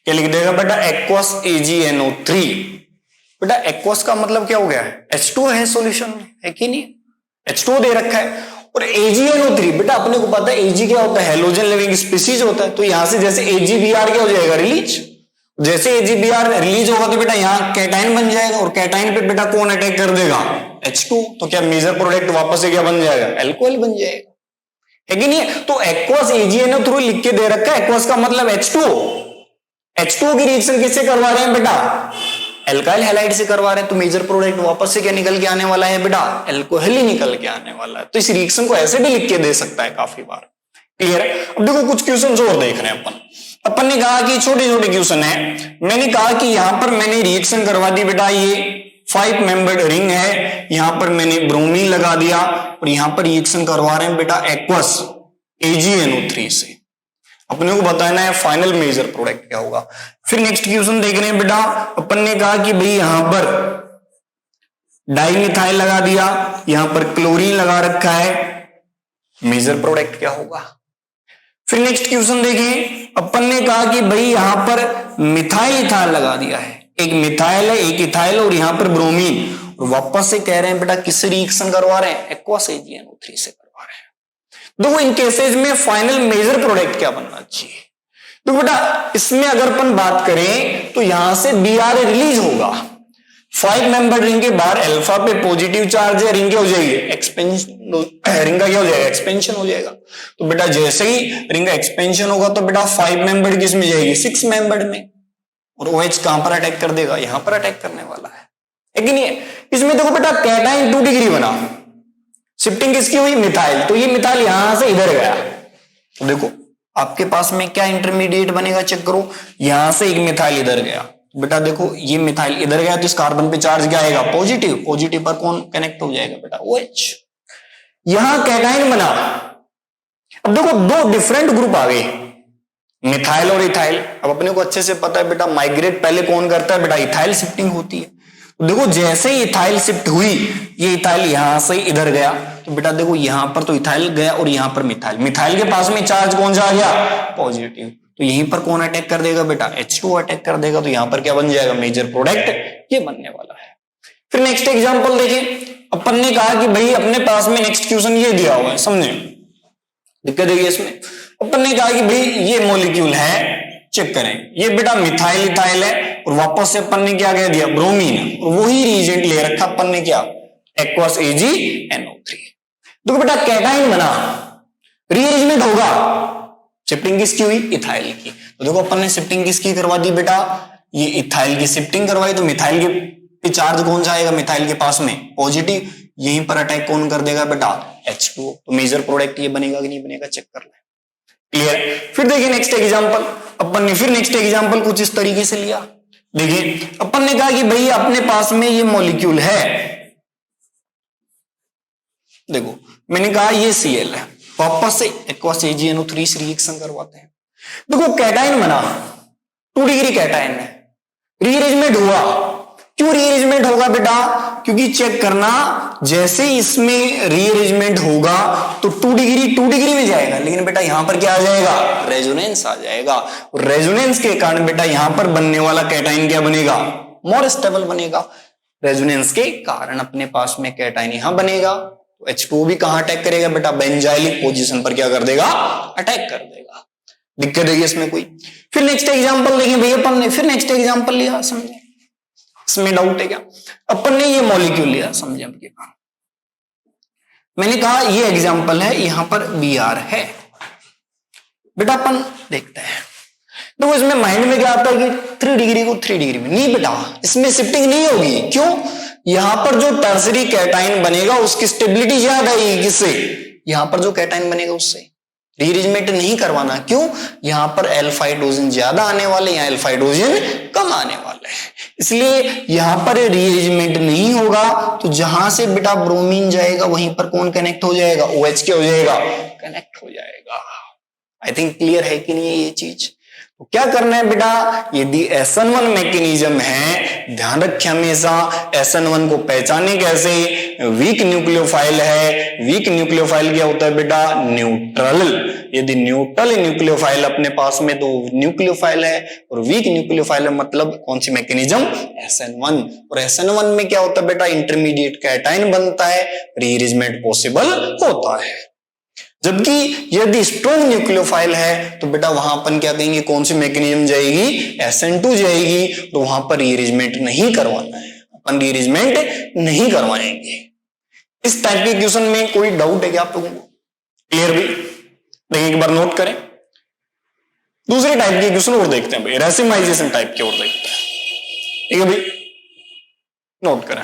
Speaker 1: क्या लिख देगा बेटा, एक्वस AgNO3। बेटा एक्वस का मतलब क्या हो गया, H2 है सॉल्यूशन में, है कि नहीं, H2 दे रखा है। और AgNO3 बेटा अपने को पता है Ag क्या होता है, हेलोजन लिविंग स्पीसीज होता है। तो यहां से जैसे AgBr क्या हो जाएगा, रिलीज। जैसे AgBr रिलीज होगा तो बेटा यहां कैटाइन बन जाएगा, और कैटाइन पे बेटा कौन अटैक कर देगा, H2। तो क्या मेजर प्रोडक्ट वापस से क्या बन जाएगा, एल्कोहल बन जाएगा, है कि नहीं। तो एक्वस AgNO3 लिख के दे रखा है, एक्वस का मतलब H2O की रिएक्शन किससे करवा रहे हैं बेटा, एल्काइल हैलाइड से करवा रहे हैं। तो मेजर प्रोडक्ट वापस से क्या निकल के आने वाला है बेटा, एल्कोहल ही निकल के आने वाला है। तो इस रिएक्शन को ऐसे भी लिख के दे सकता है काफी बार। क्लियर है। अब देखो कुछ क्वेश्चन और देख रहे हैं अपन ने कहा कि छोटे छोटे क्वेश्चन है। मैंने कहा कि यहां पर मैंने रिएक्शन करवा दी बेटा, ये 5 मेंबर्ड रिंग है, यहां पर मैंने ब्रोमीन लगा दिया और यहां पर रिएक्शन करवा रहे हैं बेटा एक्वस AgNO3 से। अपने को बताना है फाइनल मेजर प्रोडक्ट क्या होगा। फिर नेक्स्ट क्वेश्चन देख रहे हैं बेटा, अपन ने कहा कि भाई यहां पर डाइमिथाइल लगा दिया, यहां पर क्लोरीन लगा रखा है, मेजर प्रोडक्ट क्या होगा। फिर नेक्स्ट क्वेश्चन देखें, अपन ने कहा कि भाई यहां पर मिथाइल इथाइल लगा दिया है, एक मिथाइल है एक इथाइल और यहां पर ब्रोमीन, और वापस से कह रहे हैं बेटा किससे रिएक्शन करवा रहे हैं, एक्वस AgNO3 से करवा रहे हैं। देखो इन केसेस में फाइनल मेजर प्रोडक्ट क्या बनना चाहिए। तो बेटा इसमें अगर अपन बात करें तो यहां से Br रिलीज होगा, 5 मेंबर रिंग के बाहर अल्फा पे पॉजिटिव चार्ज है, रिंग क्या हो जाएगी, एक्सपेंशन, रिंग का क्या हो जाएगा, एक्सपेंशन हो जाएगा। तो बेटा जैसे ही रिंग का एक्सपेंशन होगा तो बेटा 5 मेंबर किस में जाएगी, 6 मेंबर में, और OH कहां पर अटैक कर देगा, यहां पर अटैक करने वाला है है कि नहीं है? इसमें देखो बेटा कैटाइन 2 डिग्री बना, शिफ्टिंग किसकी हुई? मिथाइल। तो ये मिथाइल यहां से इधर गया, तो देखो आपके पास में क्या इंटरमीडिएट बनेगा, चेक करो। यहां से एक मिथाइल इधर गया, बेटा देखो ये मिथाइल इधर गया तो इस कार्बन पे चार्ज क्या आएगा? पॉजिटिव। पॉजिटिव पर कौन कनेक्ट हो जाएगा बेटा? OH। यहां कैटाइन बना। अब देखो दो डिफरेंट ग्रुप आ गए, मिथाइल और इथाइल। अब अपने को अच्छे से पता है बेटा माइग्रेट पहले कौन करता है? बेटा इथाइल शिफ्टिंग होती है। तो देखो जैसे ही इथाइल शिफ्ट हुई, ये इथाइल यहां से इधर गया, तो बेटा देखो यहां पर तो इथाइल गया और यहां पर मिथाइल। मिथाइल के पास में चार्ज कौन सा आ गया? पॉजिटिव। तो यहीं पर कौन अटैक कर देगा बेटा? H2 अटैक कर देगा। तो यहां पर क्या बन जाएगा? मेजर प्रोडक्ट ये बनने वाला है। फिर नेक्स्ट एग्जांपल देखिए, अपन ने कहा कि भाई अपने पास में नेक्स्ट क्वेश्चन ये दिया हुआ है, समझे? दिक्कत है इसमें। अपन ने कहा कि भाई ये मॉलिक्यूल है, चेक करें, ये बेटा मिथाइल इथाइल है और वापस से अपन ने क्या कह दिया? ब्रोमीन। और वही रिएजेंट ले रखा अपन ने, क्या? Aqueous AgNO3। देखो बेटा कैटाइन बना, रीअरेंजमेंट होगा, शिफ्टिंग किसकी हुई? इथाइल की। तो देखो अपन ने शिफ्टिंग किसकी करवा दी बेटा? ये इथाइल की शिफ्टिंग करवाई, तो मिथाइल के चार्ज कौन सा आएगा? मिथाइल के पास में पॉजिटिव। यहीं पर अटैक कौन कर देगा बेटा? H2। तो मेजर प्रोडक्ट ये बनेगा कि नहीं बनेगा, चेक कर ले। क्लियर? फिर देखिए नेक्स्ट एग्जांपल, अपन ने फिर नेक्स्ट एग्जांपल कुछ इस तरीके से लिया। देखिए अपन ने कहा कि भाई अपने पास में ये मॉलिक्यूल है, देखो मैंने कहा ये Cl है, वापस से एक्वस AgNO3 से रिएक्शन करवाते हैं। देखो कैटाइन बना, 2 डिग्री कैटाइन है, रीअरेंजमेंट हुआ। क्यों रीअरेंजमेंट होगा बेटा? क्योंकि चेक करना, जैसे इसमें रीअरेंजमेंट होगा तो 2 डिग्री में जाएगा, लेकिन बेटा यहां पर क्या आ जाएगा? रेजोनेंस आ जाएगा। रेजोनेंस के कारण बेटा यहां पर बनने वाला कैटाइन क्या बनेगा? मोर स्टेबल बनेगा। रेजोनेंस के कारण अपने पास में कैटाइन यहां बनेगा, तो H2O भी कहां अटैक करेगा बेटा? बेंजाइलिक पोजीशन पर क्या कर देगा? अटैक कर देगा। दिक्कत है इसमें कोई? फिर नेक्स्ट एग्जांपल देखिए भैया, अपन ने फिर नेक्स्ट एग्जांपल लिया, समझे? इसमें डाउट है क्या? अपन ने ये मॉलिक्यूल लिया, समझे? अब ये मैंने कहा ये एग्जांपल है, यहां पर Br है बेटा। अपन देखते हैं, तो इसमें माइंड में क्या आता है कि 3 डिग्री को 3 डिग्री में, नहीं बेटा इसमें शिफ्टिंग नहीं होगी। क्यों? यहां पर जो टर्सरी कैटाइन बनेगा उसकी स्टेबिलिटी ज्यादा आएगी, किससे? यहां पर जो कैटाइन बनेगा उससे। रीअरेंजमेंट नहीं करवाना, क्यों? यहां पर अल्फा हाइड्रोजन ज्यादा आने वाले, यहां अल्फा हाइड्रोजन कम आने वाले हैं, इसलिए यहां पर रीअरेंजमेंट नहीं होगा। तो जहां से बेटा ब्रोमीन जाएगा वहीं पर कौन कनेक्ट हो जाएगा? OH क्या हो जाएगा? कनेक्ट हो जाएगा। आई थिंक क्लियर है कि नहीं है ये चीज? तो क्या करना है बेटा? यदि SN1 मैकेनिज्म है, ध्यान रखें हमेशा SN1 को पहचाने कैसे? वीक न्यूक्लियोफाइल है। वीक न्यूक्लियोफाइल क्या होता है बेटा? न्यूट्रल। यदि न्यूट्रल न्यूक्लियोफाइल अपने पास में तो न्यूक्लियोफाइल है, और वीक न्यूक्लियोफाइल मतलब कौन सी मैकेनिज्म? SN1। और SN1 में क्या होता है बेटा? इंटरमीडिएट कैटाइन बनता है, रीअरेंजमेंट पॉसिबल होता है। जबकि यदि स्ट्रॉन्ग न्यूक्लियोफाइल है तो बेटा वहां अपन क्या कहेंगे? कौन सी मैकेनिज्म जाएगी? SN2 जाएगी। तो वहां पर रीअरेंजमेंट नहीं करवाना है, अपन रीअरेंजमेंट नहीं करवाएंगे। इस टाइप के क्वेश्चन में कोई डाउट है क्या आप लोगों को? क्लियर भी? देखिए एक बार नोट करें। दूसरे टाइप के क्वेश्चन और देखते हैं भाई, रेसिमाइजेशन टाइप के और देखते हैं। ठीक है भाई, नोट करें।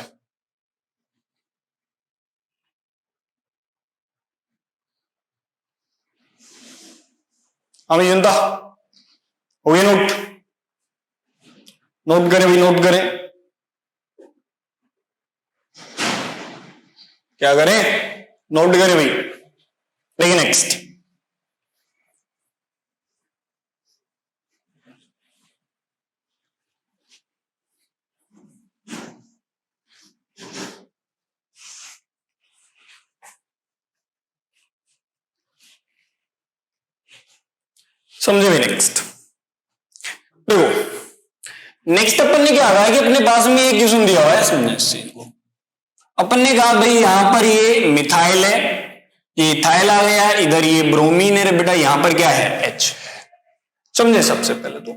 Speaker 1: हमें जनता हो गया नोट? नोट करें भाई, नोट करें। क्या करें? नोट करें भाई। देखिए नेक्स्ट, समझे भाई? नेक्स्ट देखो, नेक्स्ट अपन ने क्या कहा कि अपने पास में एक क्वेश्चन दिया हुआ है, समझे इस चीज को। अपन ने कहा भाई यहां पर ये मिथाइल है, ये इथाइल आ गया, इधर ये ब्रोमीन है बेटा, यहां पर क्या है? H। समझे? सबसे पहले तो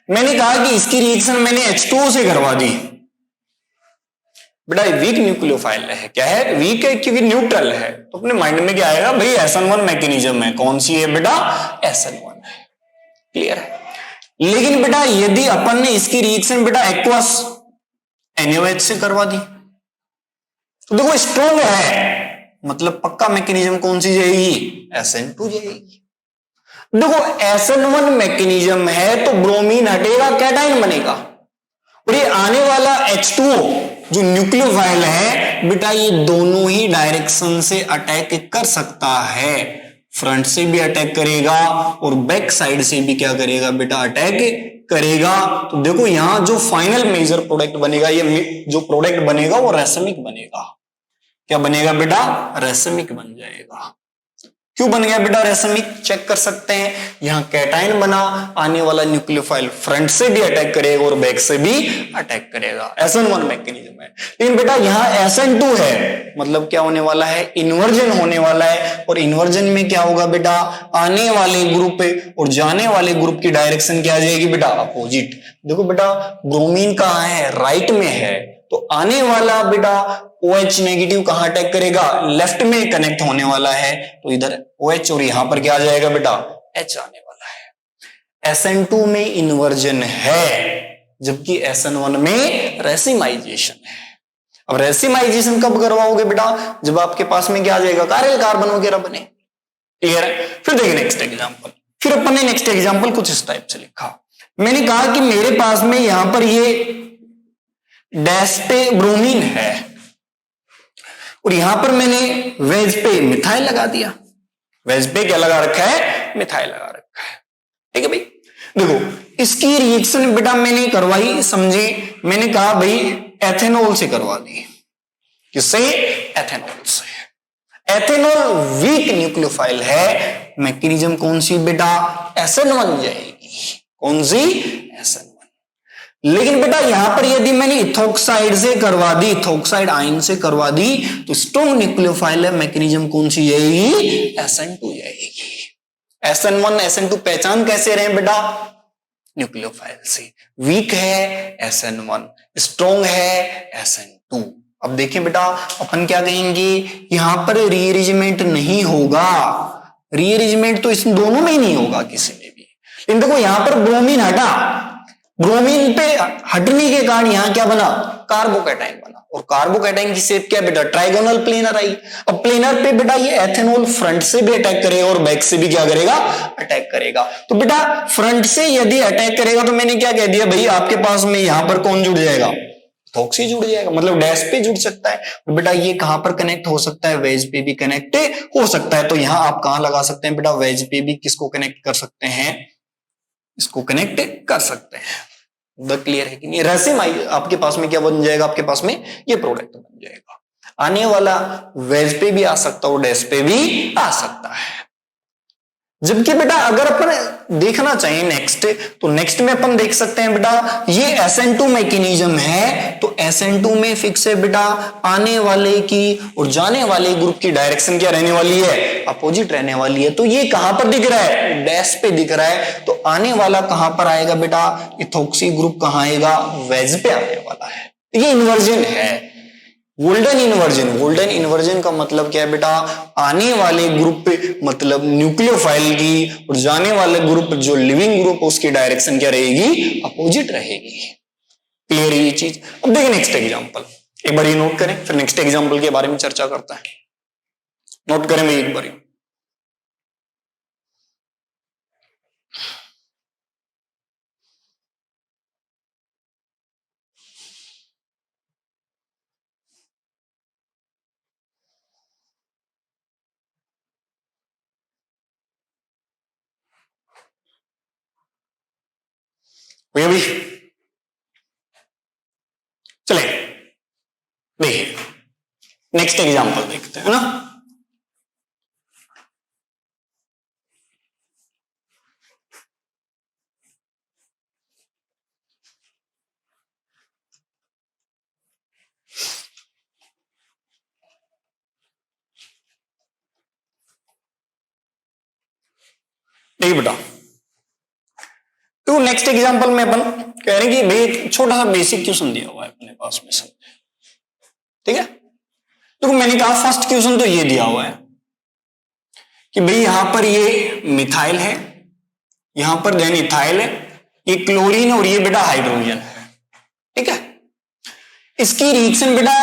Speaker 1: मैंने कहा कि इसकी रिएक्शन मैंने H2O से करवा दी बेटा। वीक न्यूक्लियोफाइल है, क्या है? वीक है क्योंकि न्यूट्रल है। तो अपने माइंड में क्या आएगा भाई? SN1 मैकेनिज्म है। कौन सी है बेटा? SN1 है। क्लियर है? लेकिन बेटा यदि अपन ने इसकी रिएक्शन बेटा NaOH से करवा दी। तो देखो स्ट्रॉन्ग है, मतलब पक्का मैकेनिज्म कौन सी जाएगी, SN2 जाएगी। देखो SN1 मैकेनिज्म है तो ब्रोमीन हटेगा, कैटाइन बनेगा, और ये आने वाला H2O जो न्यूक्लियोफाइल है बेटा, ये दोनों ही डायरेक्शन से अटैक कर सकता है, फ्रंट से भी अटैक करेगा और बैक साइड से भी क्या करेगा बेटा, अटैक करेगा। तो देखो यहां जो फाइनल मेजर प्रोडक्ट बनेगा, ये जो प्रोडक्ट बनेगा वो रेसमिक बनेगा। क्या बनेगा बेटा, रेसमिक बन जाएगा। क्यों बन गया बेटा रेसमिक, चेक कर सकते हैं, यहां कैटाइन बना, आने वाला न्यूक्लियोफाइल फ्रंट से भी अटैक करेगा और बैक से भी अटैक करेगा, SN1 मैकेनिज्म है। लेकिन बेटा यहां SN2 है, मतलब क्या होने वाला है, इन्वर्जन होने वाला है, और इन्वर्जन में क्या होगा बेटा, आने वाले ग्रुप और जाने वाले ग्रुप की डायरेक्शन क्या आ जाएगी बेटा, अपोजिट। देखो बेटा ब्रोमीन कहां है, राइट में है, तो आने वाला बेटा OH नेगेटिव कहां अटैक करेगा, लेफ्ट में कनेक्ट होने वाला है, तो इधर OH और यहां पर क्या आ जाएगा बेटा, H आने वाला है। SN2 में इन्वर्जन है, जबकि SN1 में रेसिमाइजेशन है। अब रेसिमाइजेशन कब करवाओगे बेटा, जब आपके पास में क्या आ जाएगा, कारियल कार्बन वगैरह बने। क्लियर है। फिर देखिए नेक्स्ट एग्जांपल, फिर अपन ने नेक्स्ट एग्जांपल कुछ इस टाइप से लिखा, मैंने कहा कि मेरे पास में यहां पर ये डैश पे ब्रोमीन है और यहां पर मैंने वेज पे मिथाइल लगा दिया। वेज पे क्या लगा रखा है, मिथाइल लगा रखा है। ठीक है भाई, देखो इसकी रिएक्शन बेटा मैंने करवाई, समझे, मैंने कहा भाई एथेनॉल से करवा दी। किससे, एथेनॉल से। एथेनॉल वीक न्यूक्लियोफाइल है, मैकेनिज्म कौन सी बेटा, SN1 जाएगी। कौन सी, SN1। लेकिन बेटा यहां पर यदि मैंने इथोक्साइड से करवा दी, इथोक्साइड आयन से करवा दी, तो स्ट्रॉन्ग न्यूक्लियोफाइल है, मैकेनिज्म कौन सी जाएगी, SN2 जाएगी। SN1 SN2 पहचान कैसे रहे बेटा, न्यूक्लियोफाइल से। वीक है SN1, स्ट्रॉन्ग है SN2। अब देखिए बेटा अपन क्या कहेंगे, यहां पर रीअरेंजमेंट नहीं होगा, रीअरेंजमेंट तो इन दोनों में ही नहीं होगा किसी में भी। लेकिन देखो यहां पर ब्रोमीन हटा, ब्रोमीन पे हटने के कारण यहां क्या बना, कार्बोकैटाइन बना, और कार्बोकैटाइन की शेप क्या बेटा, ट्राइगोनल प्लेनर आई। अब प्लेनर पे बेटा ये एथेनॉल फ्रंट से भी अटैक करेगा और बैक से भी क्या करेगा, अटैक करेगा। तो बेटा फ्रंट से यदि अटैक करेगा तो मैंने क्या कह दिया भाई, आपके पास में यहां पर कौन जुड़ जाएगा, इथोक्सी जुड़ जाएगा, मतलब डैश पे जुड़ सकता है। तो बेटा ये कहां पर कनेक्ट हो सकता है, वेज पे भी कनेक्ट हो सकता है। तो यहां आप कहां लगा सकते हैं बेटा, वेज पे भी किसको कनेक्ट कर सकते हैं, इसको कनेक्ट कर सकते हैं। क्लियर है कि नहीं। रेसिमाइज आपके पास में क्या बन जाएगा, आपके पास में ये प्रोडक्ट बन जाएगा। आने वाला वेज पे भी आ सकता है और डैश पे भी आ सकता है। जबकि बेटा अगर अपन देखना चाहिए नेक्स्ट, तो नेक्स्ट में अपन देख सकते हैं बेटा ये SN2 मैकेनिज्म है, तो SN2 में फिक्स है बेटा, आने वाले की और जाने वाले ग्रुप की डायरेक्शन क्या रहने वाली है, अपोजिट रहने वाली है। तो ये कहां पर दिख रहा है, डैश पे दिख रहा है, तो आने वाला कहां पर आएगा बेटा, इथोक्सी ग्रुप कहां आएगा, वेज पे आने वाला है। ये इन्वर्जन है, गोल्डन इन्वर्जन। गोल्डन इन्वर्जन का मतलब क्या है बेटा, आने वाले ग्रुप पे मतलब न्यूक्लियोफाइल की और जाने वाले ग्रुप जो लिविंग ग्रुप उसकी डायरेक्शन क्या रहेगी, अपोजिट रहेगी। क्लियर है ये चीज। अब देखिए नेक्स्ट एग्जांपल, एक बार ये नोट करें, फिर नेक्स्ट एग्जांपल के बारे में चर्चा करते हैं। नोट करें भाई एक बार। भैया भी चले, देखिए नेक्स्ट एग्जांपल देखते हैं ना। देखिए बेटा, तो नेक्स्ट एग्जांपल में अपन कह रहे हैं कि भाई छोटा सा बेसिक क्वेश्चन दिया हुआ है अपने पास में, समझे, ठीक है। तो मैंने कहा फर्स्ट क्वेश्चन तो ये दिया हुआ है कि भाई यहां पर ये मिथाइल है, यहां पर देन इथाइल है, ये क्लोरीन और ये बेटा हाइड्रोजन है, ठीक है। इसकी रिएक्शन बेटा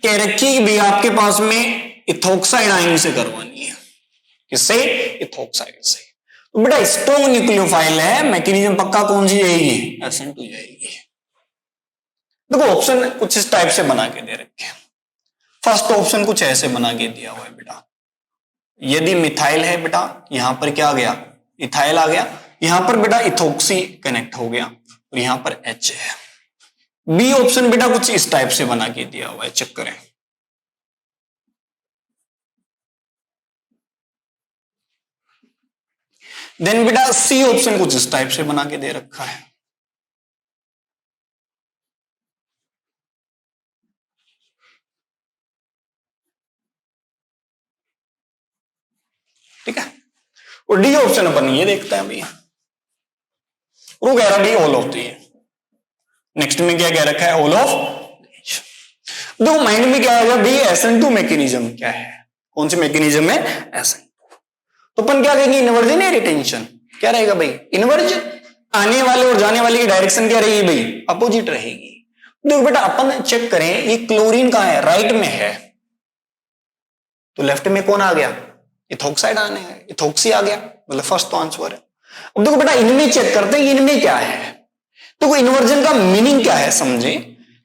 Speaker 1: कह रखी है कि भाई आपके पास में इथोक्साइड आयन से करवानी है, किससे? इथोक्साइड से। तो बेटा स्ट्रॉन्ग न्यूक्लियोफाइल है, मैकेनिज्म पक्का कौन सी जाएगी? SN2 जाएगी। देखो ऑप्शन कुछ इस टाइप से बना के दे रखे हैं। फर्स्ट ऑप्शन कुछ ऐसे बना के दिया हुआ है बेटा, यदि मिथाइल है बेटा, यहां पर क्या आ गया? इथाइल आ गया, यहां पर बेटा इथोक्सी कनेक्ट हो गया और यहां पर H है। बी ऑप्शन बेटा कुछ इस टाइप से बना के दिया हुआ है, चेक करें। देन बेटा सी ऑप्शन कुछ इस टाइप से बना के दे रखा है। ठीक है, और डी ऑप्शन अपन ये देखते हैं भैया, वो कह रहा है ऑल ऑफ दी। नेक्स्ट में क्या कह रखा है? All of. देखो माइंड में क्या आएगा भाई? SN2 मैकेनिज्म क्या है? कौन सी मैकेनिज्म है? SN2। तो अपन क्या कहेंगे? इन्वर्जन या रिटेंशन? क्या रहेगा भाई? इन्वर्जन। आने वाले और जाने वाले की डायरेक्शन क्या रहेगी भाई? अपोजिट रहेगी। देखो बेटा अपन चेक करें, ये क्लोरीन कहां है? राइट में है, तो लेफ्ट में कौन आ गया? इथोक्साइड आने है, इथोक्सी आ गया, मतलब फर्स्ट तो आंसर है। अब देखो बेटा इनमें चेक करते हैं इनमें क्या है। तो इन्वर्जन का मीनिंग क्या है समझे?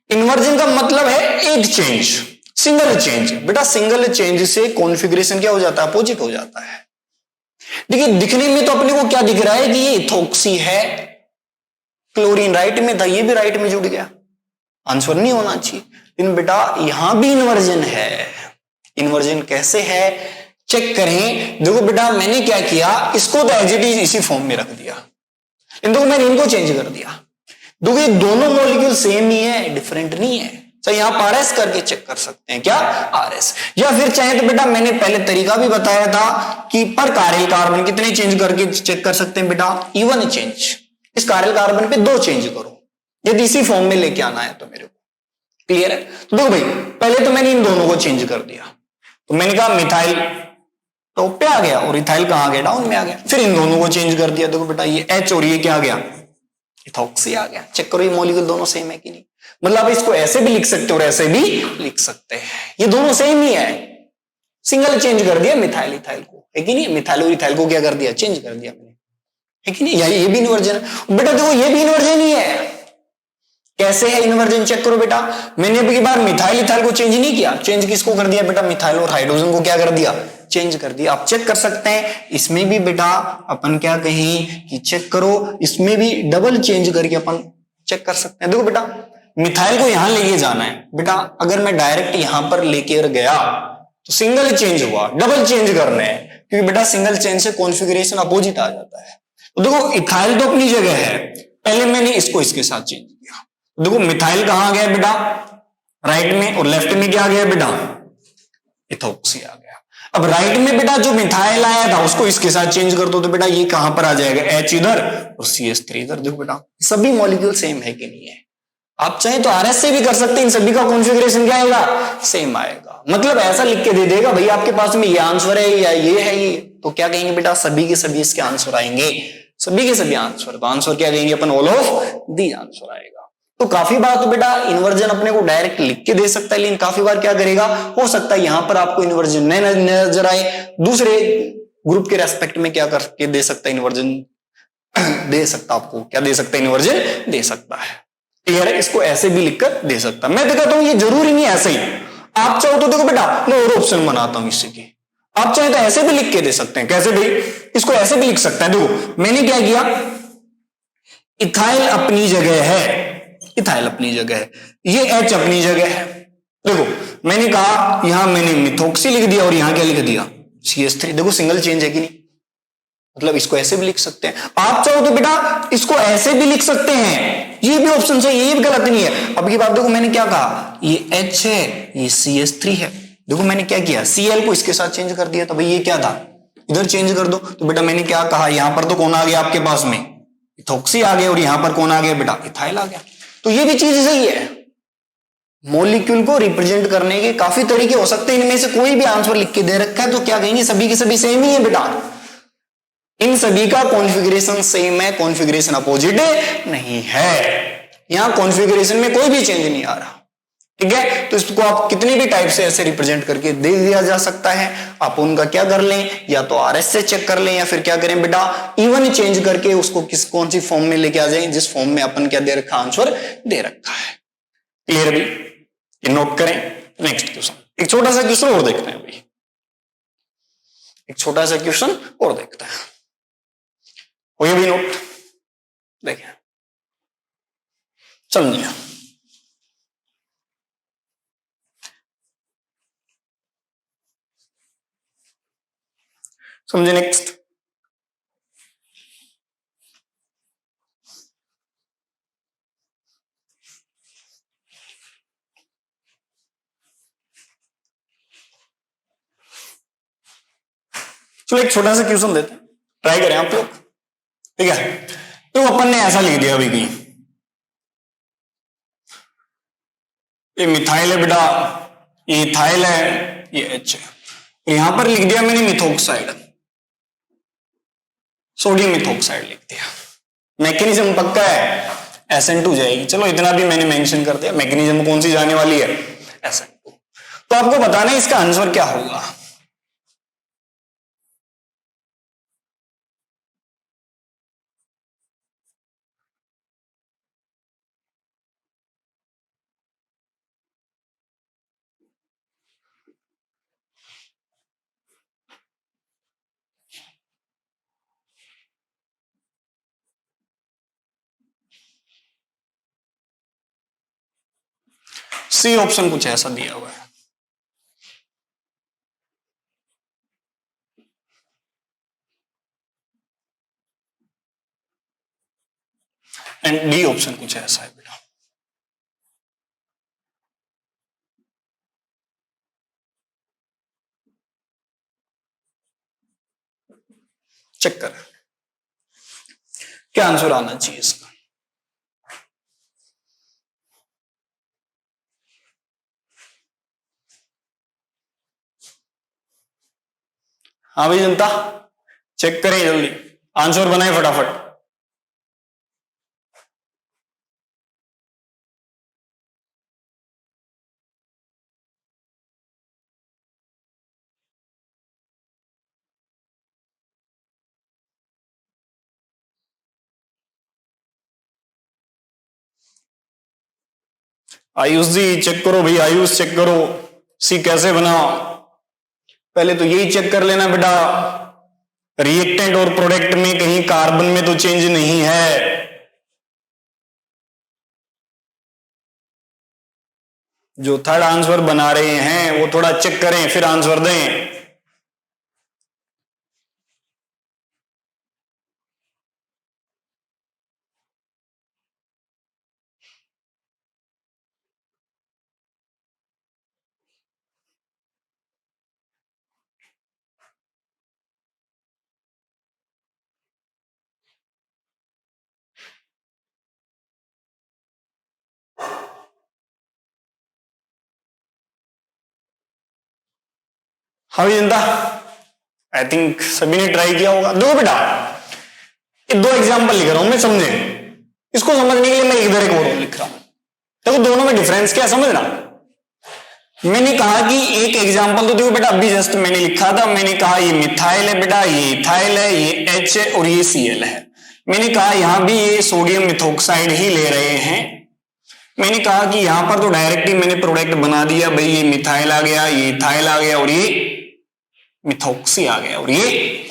Speaker 1: इन्वर्जन का मतलब है एक चेंज, सिंगल चेंज। बेटा सिंगल चेंज से कॉन्फ़िगरेशन क्या हो जाता है? अपोजिट हो जाता है। देखिए दिखने में तो अपने को क्या दिख रहा है कि ये इथोक्सी है, क्लोरीन राइट में था, ये भी राइट में जुड़ गया, आंसर नहीं होना चाहिए। लेकिन बेटा यहां भी इन्वर्जन है। इन्वर्जन कैसे है चेक करें। देखो बेटा मैंने क्या किया, इसको तो एज इट इज इसी फॉर्म में रख दिया, लेकिन देखो मैंने इनको चेंज कर दिया। देखो ये दोनों मॉलिक्यूल सेम ही है, डिफरेंट नहीं है। तो यहां पर RS करके चेक कर सकते हैं, क्या? RS। या फिर चाहे तो बेटा मैंने पहले तरीका भी बताया था कि पर कारिल कार्बन कितने चेंज करके चेक कर सकते हैं बेटा? Even change. इस कारिल कार्बन पे 2 चेंज करो, यदि इसी फॉर्म में लेके आना है तो मेरे को। क्लियर है? तो देखो भाई पहले तो मैंने इन दोनों को चेंज कर दिया, तो मैंने कहा मिथाइल टॉप पे आ गया और इथाइल कहां आ गया? डाउन में आ गया। फिर इन दोनों को चेंज कर दिया, देखो बेटा ये H और ये क्या आ गया? इथोक्सी आ गया। चेक करो ये मॉलिक्यूल दोनों सेम है कि नहीं। मतलब इसको ऐसे भी लिख सकते हो और ऐसे भी लिख सकते हैं, ये दोनों सेम ही है। सिंगल चेंज कर दिया मिथाइल इथाइल को, है कि नहीं? मिथाइल और इथाइल को क्या कर दिया? चेंज कर दिया मैंने, है कि नहीं? ये भी इन्वर्जन है बेटा। देखो ये भी इन्वर्जन ही है। कैसे है इन्वर्जन चेक करो बेटा। मैंने अभी की बार मिथाइल इथाइल को चेंज नहीं किया, चेंज किसको कर दिया बेटा? मिथाइल और हाइड्रोजन को क्या कर दिया? चेंज कर दिया। आप चेक कर सकते हैं इसमें भी बेटा अपन क्या कहें कि चेक करो, इसमें भी डबल चेंज करके अपन चेक कर सकते हैं। देखो बेटा मिथाइल को यहां लेके जाना है बेटा, अगर मैं डायरेक्ट यहां पर लेकर गया तो सिंगल चेंज हुआ, डबल चेंज करना है क्योंकि बेटा सिंगल चेंज से कॉन्फ़िगरेशन अपोजिट आ जाता है। तो देखो इथाइल तो अपनी जगह है, पहले मैंने इसको इसके साथ चेंज किया। देखो मिथाइल कहां गया बेटा? राइट में, और लेफ्ट में क्या गया बेटा? इथोक्सी आ गया। अब राइट में बेटा जो मिथाइल आया था उसको इसके साथ चेंज कर दो तो बेटा ये कहां पर आ जाएगा? H इधर और CH3 इधर। देखो बेटा सभी मॉलिक्यूल सेम है कि नहीं है। आप चाहे तो RS से भी कर सकते हैं, इन सभी का कॉन्फ़िगरेशन क्या आएगा? सेम आएगा। मतलब ऐसा लिख के दे देगा भाई आपके पास में ये आंसर है या ये है ये, तो क्या कहेंगे बेटा? सभी के सभी इसके आंसर आएंगे, सभी के सभी आंसर। तो आंसर क्या कहेंगे अपन? ऑल ऑफ दी आंसर आएगा। तो काफी बार तो बेटा इन्वर्जन अपने को डायरेक्ट लिख के दे सकता है, लेकिन काफी बार क्या करेगा, हो सकता है यहां पर आपको इन्वर्जन नहीं नजर आए, दूसरे ग्रुप के रेस्पेक्ट में क्या करके दे सकता है? इन्वर्जन दे सकता, आपको क्या दे सकता है? इन्वर्जन दे सकता है। क्लियर है? इसको ऐसे भी लिखकर दे सकता। मैं तो कहता हूं ये जरूरी नहीं है ऐसे ही, आप चाहो तो देखो बेटा मैं और ऑप्शन बनाता हूं इससे की, आप चाहे तो ऐसे भी लिख के दे सकते हैं। कैसे भाई? इसको ऐसे भी लिख सकते हैं। देखो मैंने क्या किया, इथाइल अपनी जगह है, इथाइल अपनी जगह है, ये H अपनी जगह है। देखो मैंने कहा यहां मैंने मिथोक्सी लिख दिया और यहां क्या लिख दिया? CH3। देखो सिंगल चेंज है कि नहीं? मतलब इसको ऐसे भी लिख सकते हैं। आप चाहो तो बेटा इसको ऐसे भी लिख सकते हैं, ये भी ऑप्शन है, ये भी गलत नहीं है। अब की बात देखो मैंने क्या कहा, ये H है, ये CH3 है। देखो मैंने क्या किया, Cl को इसके साथ चेंज कर दिया, तो भाई ये क्या था? इधर चेंज कर दो। तो बेटा मैंने क्या कहा, यहां पर तो कौन आ गया आपके पास में? इथोक्सी आ गया, और यहां पर कौन आ गया बेटा? इथाइल आ गया। तो ये भी चीज सही है। मॉलिक्यूल को रिप्रेजेंट करने के काफी तरीके हो सकते हैं, इनमें से कोई भी आंसर लिख के दे रखा है तो क्या कहेंगे, सभी के सभी सेम ही है बेटा। इन सभी का कॉन्फ़िगरेशन सेम है, कॉन्फ़िगरेशन अपोजिट नहीं है। यहां कॉन्फ़िगरेशन में कोई भी चेंज नहीं आ रहा। ठीक है, तो इसको आप कितने भी टाइप से ऐसे रिप्रेजेंट करके दे दिया जा सकता है। आप उनका क्या कर लें, या तो आरएस से चेक कर लें, या फिर क्या करें बेटा, इवन चेंज करके उसको कौन सी फॉर्म में लेके आ जाए जिस फॉर्म में अपन क्या दे रखा, आंसर दे रखा है। क्लियर भी, ये नोट करें। नेक्स्ट क्वेश्चन, एक छोटा सा क्वेश्चन और देखते हैं भाई, एक छोटा सा क्वेश्चन और देखते हैं, वो ये भी नोट देखें, समझिए। समझे। नेक्स्ट, चलो एक छोटा सा क्वेश्चन देते हैं, ट्राई करें आप लोग। ठीक है, तो अपन ने ऐसा लिख दिया अभी की, ये मिथाइल है बेटा, ये इथाइल है, ये एच है, यहां पर लिख दिया मैंने मिथोक्साइड, सोडियम मिथोक्साइड लिख दिया। मैकेनिज्म पक्का है, SN2 जाएगी। चलो इतना भी मैंने मेंशन कर दिया, मैकेनिज्म कौन सी जाने वाली है, SN2। तो आपको बताना है इसका आंसर क्या होगा। सी ऑप्शन कुछ ऐसा दिया हुआ है, एंड डी ऑप्शन कुछ ऐसा है बेटा। चेक कर क्या आंसर आना चाहिए इसका। हाँ भाई जनता, चेक करें जल्दी, आंसर बनाए फटाफट। आयुष जी चेक करो भाई, आयुष चेक करो सी कैसे बना। पहले तो यही चेक कर लेना बेटा, रिएक्टेंट और प्रोडक्ट में कहीं कार्बन में तो चेंज नहीं है। जो थर्ड आंसर बना रहे हैं वो थोड़ा चेक करें फिर आंसर दें। हाँ जनता, आई थिंक सभी ने ट्राई किया होगा। दो बेटा, ये दो एग्जाम्पल लिख रहा हूं मैं, समझे। इसको समझने के लिए मैं इधर एक और लिख रहा हूं, देखो दोनों में डिफरेंस क्या समझना। मैंने कहा कि एक एग्जाम्पल तो देखो बेटा, अभी जस्ट मैंने लिखा था, मैंने कहा ये मिथाइल है बेटा, ये इथाइल है, ये H है और ये Cl है। मैंने कहा यहां भी ये सोडियम मिथोक्साइड ही ले रहे हैं। मैंने कहा कि यहां पर तो डायरेक्टली मैंने प्रोडक्ट बना दिया भाई, ये मिथाइल आ गया, ये इथाइल आ गया और ये मिथोक्सी आ गया और ये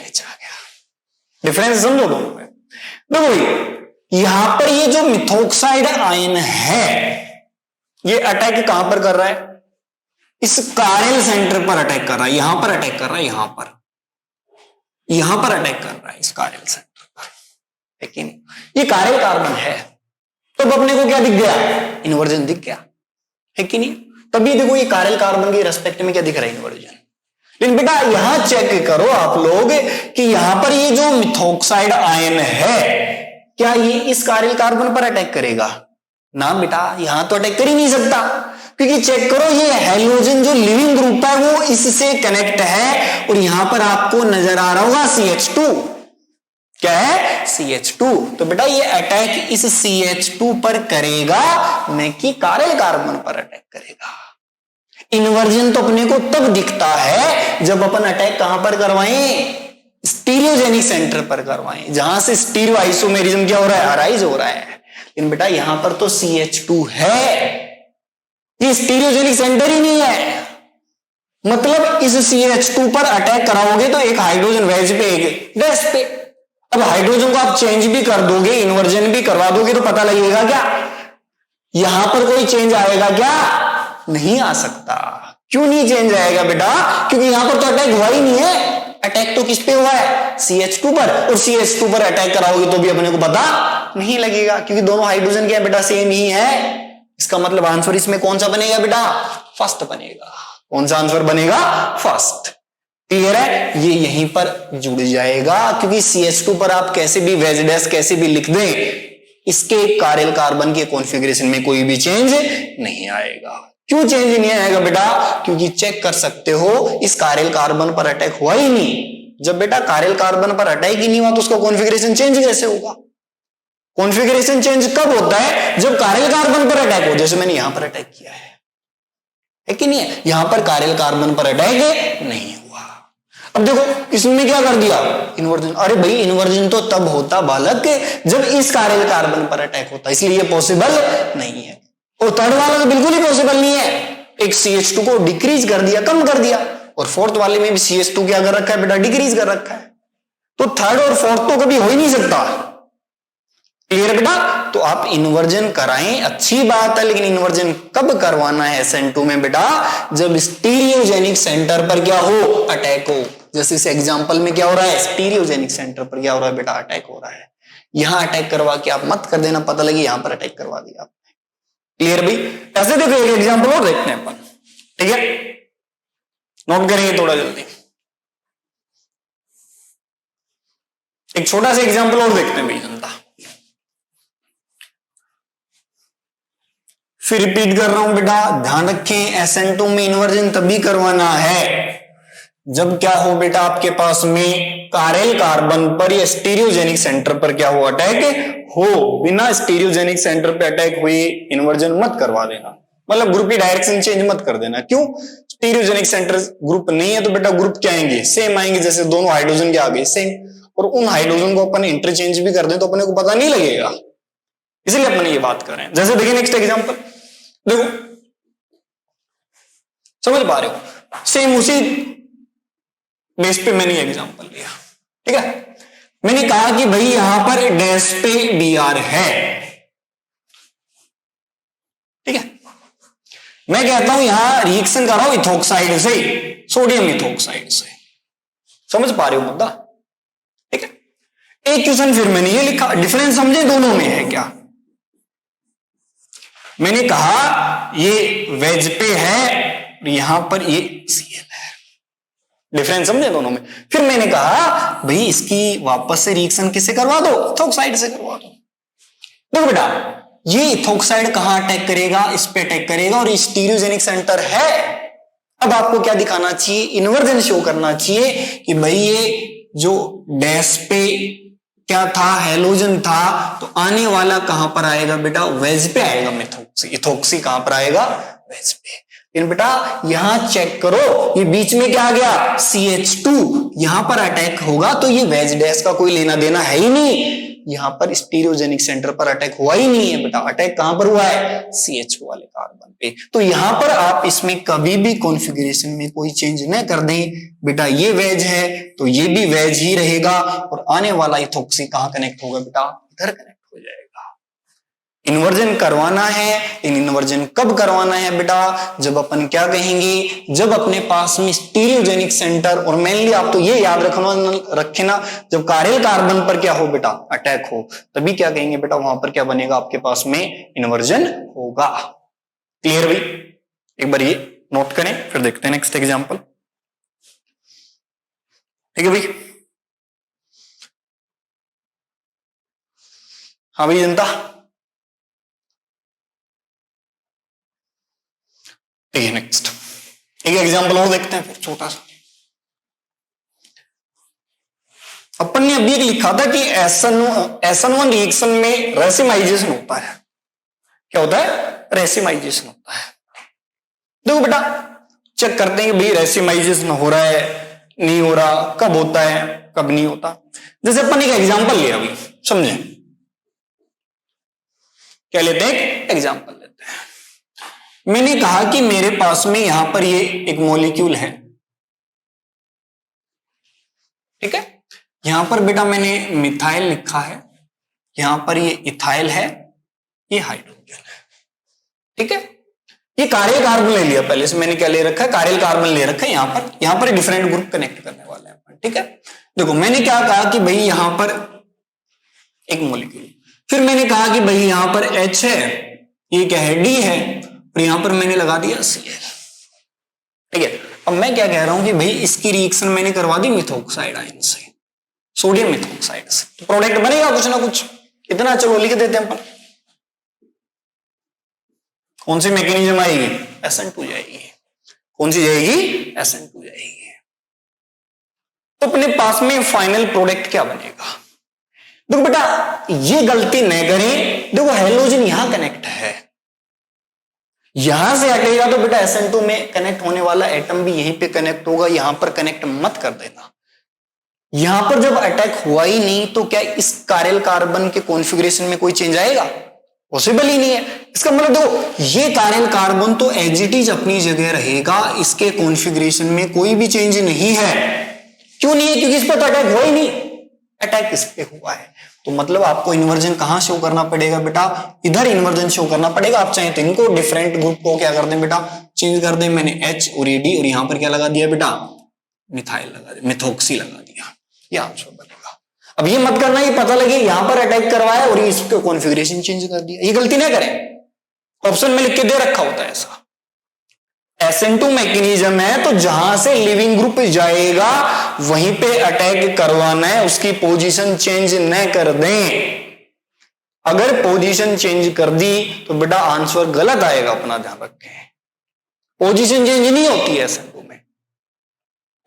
Speaker 1: H आ गया। डिफरेंस समझो दोनों में। देखो यहां पर ये जो मिथोक्साइड आयन है ये अटैक कहां पर कर रहा है, इस कारेल सेंटर पर अटैक कर रहा है, यहां पर अटैक कर रहा है, यहां पर अटैक कर रहा है इस कारेल सेंटर पर, लेकिन ये कारेल कार्बन है। तो अपने को क्या दिख गया, इन्वर्जन दिख गया है कि नहीं। तभी देखो ये कारेल कार्बन के रेस्पेक्ट में क्या दिख रहा है, इन्वर्जन। लेकिन बेटा यहां चेक करो आप लोग कि यहां पर ये जो मिथोक्साइड आयन है क्या ये इस कारेल कार्बन पर अटैक करेगा ना बेटा, यहां तो अटैक कर ही नहीं सकता, क्योंकि चेक करो ये हैलोजन जो लिविंग ग्रुप है वो इससे कनेक्ट है और यहां पर आपको नजर आ रहा होगा CH2, क्या है CH2। तो बेटा ये अटैक इस CH2 पर करेगा, न कि कारेल कार्बन पर अटैक करेगा। इन्वर्जन तो अपने को तब दिखता है जब अपन अटैक कहां पर करवाएं, स्टीरियोजेनिक सेंटर पर करवाएं, जहां से स्टीरियो आइसोमेरिज्म क्या हो रहा है, अराइज हो रहा है। लेकिन बेटा यहां पर तो CH2 है, ये स्टीरियोजेनिक सेंटर ही नहीं है। मतलब इस CH2 पर अटैक कराओगे तो एक हाइड्रोजन वेज पे, एक डैश पे। अब हाइड्रोजन को आप चेंज भी कर दोगे, इन्वर्जन भी करवा दोगे तो पता लगेगा क्या, यहां पर कोई चेंज आएगा क्या, नहीं आ सकता। क्यों नहीं चेंज आएगा बेटा, क्योंकि यहां पर तो अटैक हुआ ही नहीं है। अटैक तो किस पे हुआ है, CH2 पर, और CH2 पर अटैक कराओगे तो भी अपने को पता नहीं लगेगा, क्योंकि दोनों हाइड्रोजन क्या है बेटा, सेम ही है। इसका मतलब आंसर इसमें कौन सा बनेगा बेटा, फर्स्ट बनेगा। कौन सा आंसर बनेगा, फर्स्ट। क्लियर है, ये यहीं पर जुड़ जाएगा, क्योंकि CH2 पर आप कैसे भी वेज डैश कैसे भी लिख दें, इसके कारेल कार्बन के कॉन्फ़िगरेशन में कोई भी चेंज नहीं आएगा। क्यों चेंज नहीं आएगा बेटा, क्योंकि चेक कर सकते हो इस कारेल कार्बन पर अटैक हुआ ही नहीं। जब बेटा कारेल कार्बन पर अटैक ही नहीं हुआ तो उसका कॉन्फ़िगरेशन चेंज कैसे होगा। कॉन्फ़िगरेशन चेंज कब होता है, जब कारेल कार्बन पर अटैक हो, जैसे मैंने यहां पर अटैक किया है कि नहीं है, यहां पर कारेल कार्बन पर अटैक नहीं हुआ। अब देखो इसमें क्या कर दिया, इन्वर्जन। अरे भाई इन्वर्जन तो तब होता बालक जब इस कारेल कार्बन पर अटैक होता, इसलिए ये पॉसिबल नहीं है। और थर्ड वाला तो बिल्कुल ही पॉसिबल नहीं है। एक CH2 को डिक्रीज कर दिया, कम कर दिया, और फोर्थ वाले में भी CH2 क्या कर रखा है बेटा, डिक्रीज कर रखा है। तो थर्ड और फोर्थ तो कभी हो ही नहीं सकता। क्लियर बेटा, तो आप इन्वर्जन कराएं, अच्छी बात है, लेकिन इन्वर्जन कब करवाना है SN2 में बेटा, जब स्टीरियोजेनिक सेंटर पर क्या हो, अटैक हो। जैसे इस एग्जांपल में क्या हो रहा है, स्टीरियोजेनिक सेंटर पर क्या हो रहा है बेटा, अटैक हो रहा है। यहां अटैक करवा के आप मत कर देना, पता लगे यहां पर अटैक करवा दिया आपने। क्लियर भाई, ऐसे देखो एक एग्जांपल और देखते हैं अपन, ठीक है, नोट करेंगे थोड़ा जल्दी। एक छोटा सा एग्जांपल और देखते हैं भाई जनता, फिर रिपीट कर रहा हूं बेटा, ध्यान रखें SN2 में इन्वर्जन तभी करवाना है जब क्या हो बेटा, आपके पास में कारेल कार्बन पर या स्टीरियोजेनिक सेंटर पर क्या हो, अटैक हो। बिना स्टीरियोजेनिक सेंटर पे अटैक हुए इन्वर्जन मत करवा देना, मतलब ग्रुप की डायरेक्शन चेंज मत कर देना। क्यों, स्टीरियोजेनिक सेंटर ग्रुप नहीं है तो बेटा ग्रुप क्या आएंगे, सेम आएंगे, जैसे दोनों हाइड्रोजन के आगे सेम। और उन हाइड्रोजन को अपन इंटरचेंज भी कर दें तो अपने को पता नहीं लगेगा, इसलिए अपन ये बात कर रहे हैं। जैसे देखिए नेक्स्ट एग्जांपल देखो, समझ पा रहे हो, सेम उसी बेस पे मैंने एग्जांपल लिया, ठीक है। मैंने कहा कि भाई यहां पर डैश पे Br है, ठीक है। मैं कहता हूं यहां रिएक्शन कर रहा हूं इथोक्साइड से, सोडियम इथोक्साइड से, समझ पा रहे हो मुद्दा, ठीक है। एक क्वेश्चन फिर मैंने ये लिखा, डिफरेंस समझे दोनों में है क्या। मैंने कहा ये वेज पे है, यहां पर ये Cl है, डिफरेंस समझे दोनों में। फिर मैंने कहा भाई इसकी वापस से रिएक्शन किससे करवा दो, इथोक्साइड से करवा दो। देखो बेटा ये इथोक्साइड कहां अटैक करेगा, इस पे अटैक करेगा, और स्टीरियोजेनिक सेंटर है। अब आपको क्या दिखाना चाहिए, इन्वर्जन शो करना चाहिए कि भाई ये जो डैश पे क्या था, हेलोजन था, तो आने वाला कहां पर आएगा बेटा, वेज पे आएगा। मिथोक्सी, इथोक्सी कहां पर आएगा, वेज पे। लेकिन बेटा यहां चेक करो, ये बीच में क्या आ गया, CH2, यहां पर अटैक होगा तो ये वेज डैश का कोई लेना देना है ही नहीं, यहां पर स्टीरियोजेनिक सेंटर पर अटैक हुआ ही नहीं है बेटा। अटैक कहां पर हुआ है, CH2 वाले कार्बन पे। तो यहां पर आप इसमें कभी भी कॉन्फ़िगरेशन में कोई चेंज न कर दें बेटा, ये वेज है तो ये भी वेज ही रहेगा, और आने वाला इथोक्सी कहां कनेक्ट होगा बेटा, इधर कनेक्ट हो जाएगा। इन्वर्जन करवाना है, इन इन्वर्जन कब करवाना है बेटा, जब अपन क्या कहेंगे, जब अपने पास में स्टीरियोजेनिक सेंटर, और मेनली आप तो ये याद रखना जब कारेल कार्बन पर क्या हो बेटा, अटैक हो, तभी क्या कहेंगे बेटा, वहां पर क्या बनेगा आपके पास में, इन्वर्जन होगा। क्लियर भाई, एक बार ये नोट करें, फिर देखते हैं नेक्स्ट एग्जांपल, ठीक है भाई। हाँ भाई जनता, ठीक है। नेक्स्ट एक एग्जांपल और देखते हैं फिर छोटा सा। अपन ने अभी एक लिखा था कि SN1 रिएक्शन में रेसिमाइजेशन होता है। क्या होता है? रेसिमाइजेशन होता है। देखो बेटा चेक करते हैं कि भाई रेसिमाइजेशन हो रहा है नहीं हो रहा, कब होता है कब नहीं होता। जैसे अपन एक एग्जांपल लिया अभी, समझे? क्या लेते हैं? एग्जांपल लेते हैं। मैंने कहा कि मेरे पास में यहां पर ये एक मॉलिक्यूल है, ठीक है? यहां पर बेटा मैंने मिथाइल लिखा है, यहां पर ये इथाइल है, ये हाइड्रोजन है, ठीक है? ये कारियल कार्बन ले लिया पहले से, मैंने क्या ले रखा है? कारियल कार्बन ले रखा है। यहां पर डिफरेंट ग्रुप कनेक्ट करने वाले हैं अपन, ठीक है? देखो मैंने क्या कहा कि भाई यहां पर एक मॉलिक्यूल, फिर मैंने कहा कि भाई यहां पर H है, ये क्या है? D है, और यहां पर मैंने लगा दिया Cl, ठीक है? अब मैं क्या कह रहा हूं कि भाई इसकी रिएक्शन मैंने करवा दी मिथॉक्साइड आयन से, सोडियम मिथॉक्साइड से, तो प्रोडक्ट बनेगा कुछ ना कुछ। इतना चलो लिख देते हैं अपन। कौन सी मैकेनिज्म आएगी? SN2 जाएगी। कौन सी जाएगी? SN2 जाएगी। तो अपने पास में फाइनल प्रोडक्ट क्या बनेगा? देखो बेटा ये गलती न करें, देखो हेलोजन यहां कनेक्ट है, यहां से हटेगा तो बेटा SN2 में कनेक्ट होने वाला एटम भी यहीं पे कनेक्ट होगा, यहां पर कनेक्ट मत कर देना। यहां पर जब अटैक हुआ ही नहीं तो क्या इस कारियल कार्बन के कॉन्फ़िगरेशन में कोई चेंज आएगा? पॉसिबल ही नहीं है। इसका मतलब देखो ये कारियल कार्बन तो एज इट इज अपनी जगह रहेगा, इसके कॉन्फ़िगरेशन में कोई भी चेंज नहीं है। क्यों नहीं है? क्योंकि इस पर तो अटैक हुआ ही नहीं, अटैक इस पे हुआ है। तो मतलब आपको इन्वर्जन कहां शो करना पड़ेगा बेटा? इधर इन्वर्जन शो करना पड़ेगा। आप चाहे तो इनको डिफरेंट ग्रुप को क्या कर दें बेटा? चेंज कर दें। मैंने H और D और यहां पर क्या लगा दिया बेटा? मिथाइल लगा दिया, मिथॉक्सी लगा दिया, ये आंसर बनेगा। अब ये मत करना ये पता लगे यहां पर अटैक करवाया और इसका कॉन्फ़िगरेशन चेंज कर दिया, ये गलती ना करें। ऑप्शन में लिख के दे रखा होता है ऐसा। SN2 मैकेनिज्म है तो जहां से लिविंग ग्रुप जाएगा वहीं पे अटैक करवाना है, उसकी पोजीशन चेंज न कर दें। अगर पोजीशन चेंज कर दी तो बेटा आंसर गलत आएगा, अपना ध्यान रखें। पोजीशन चेंज नहीं होती है SN2 में,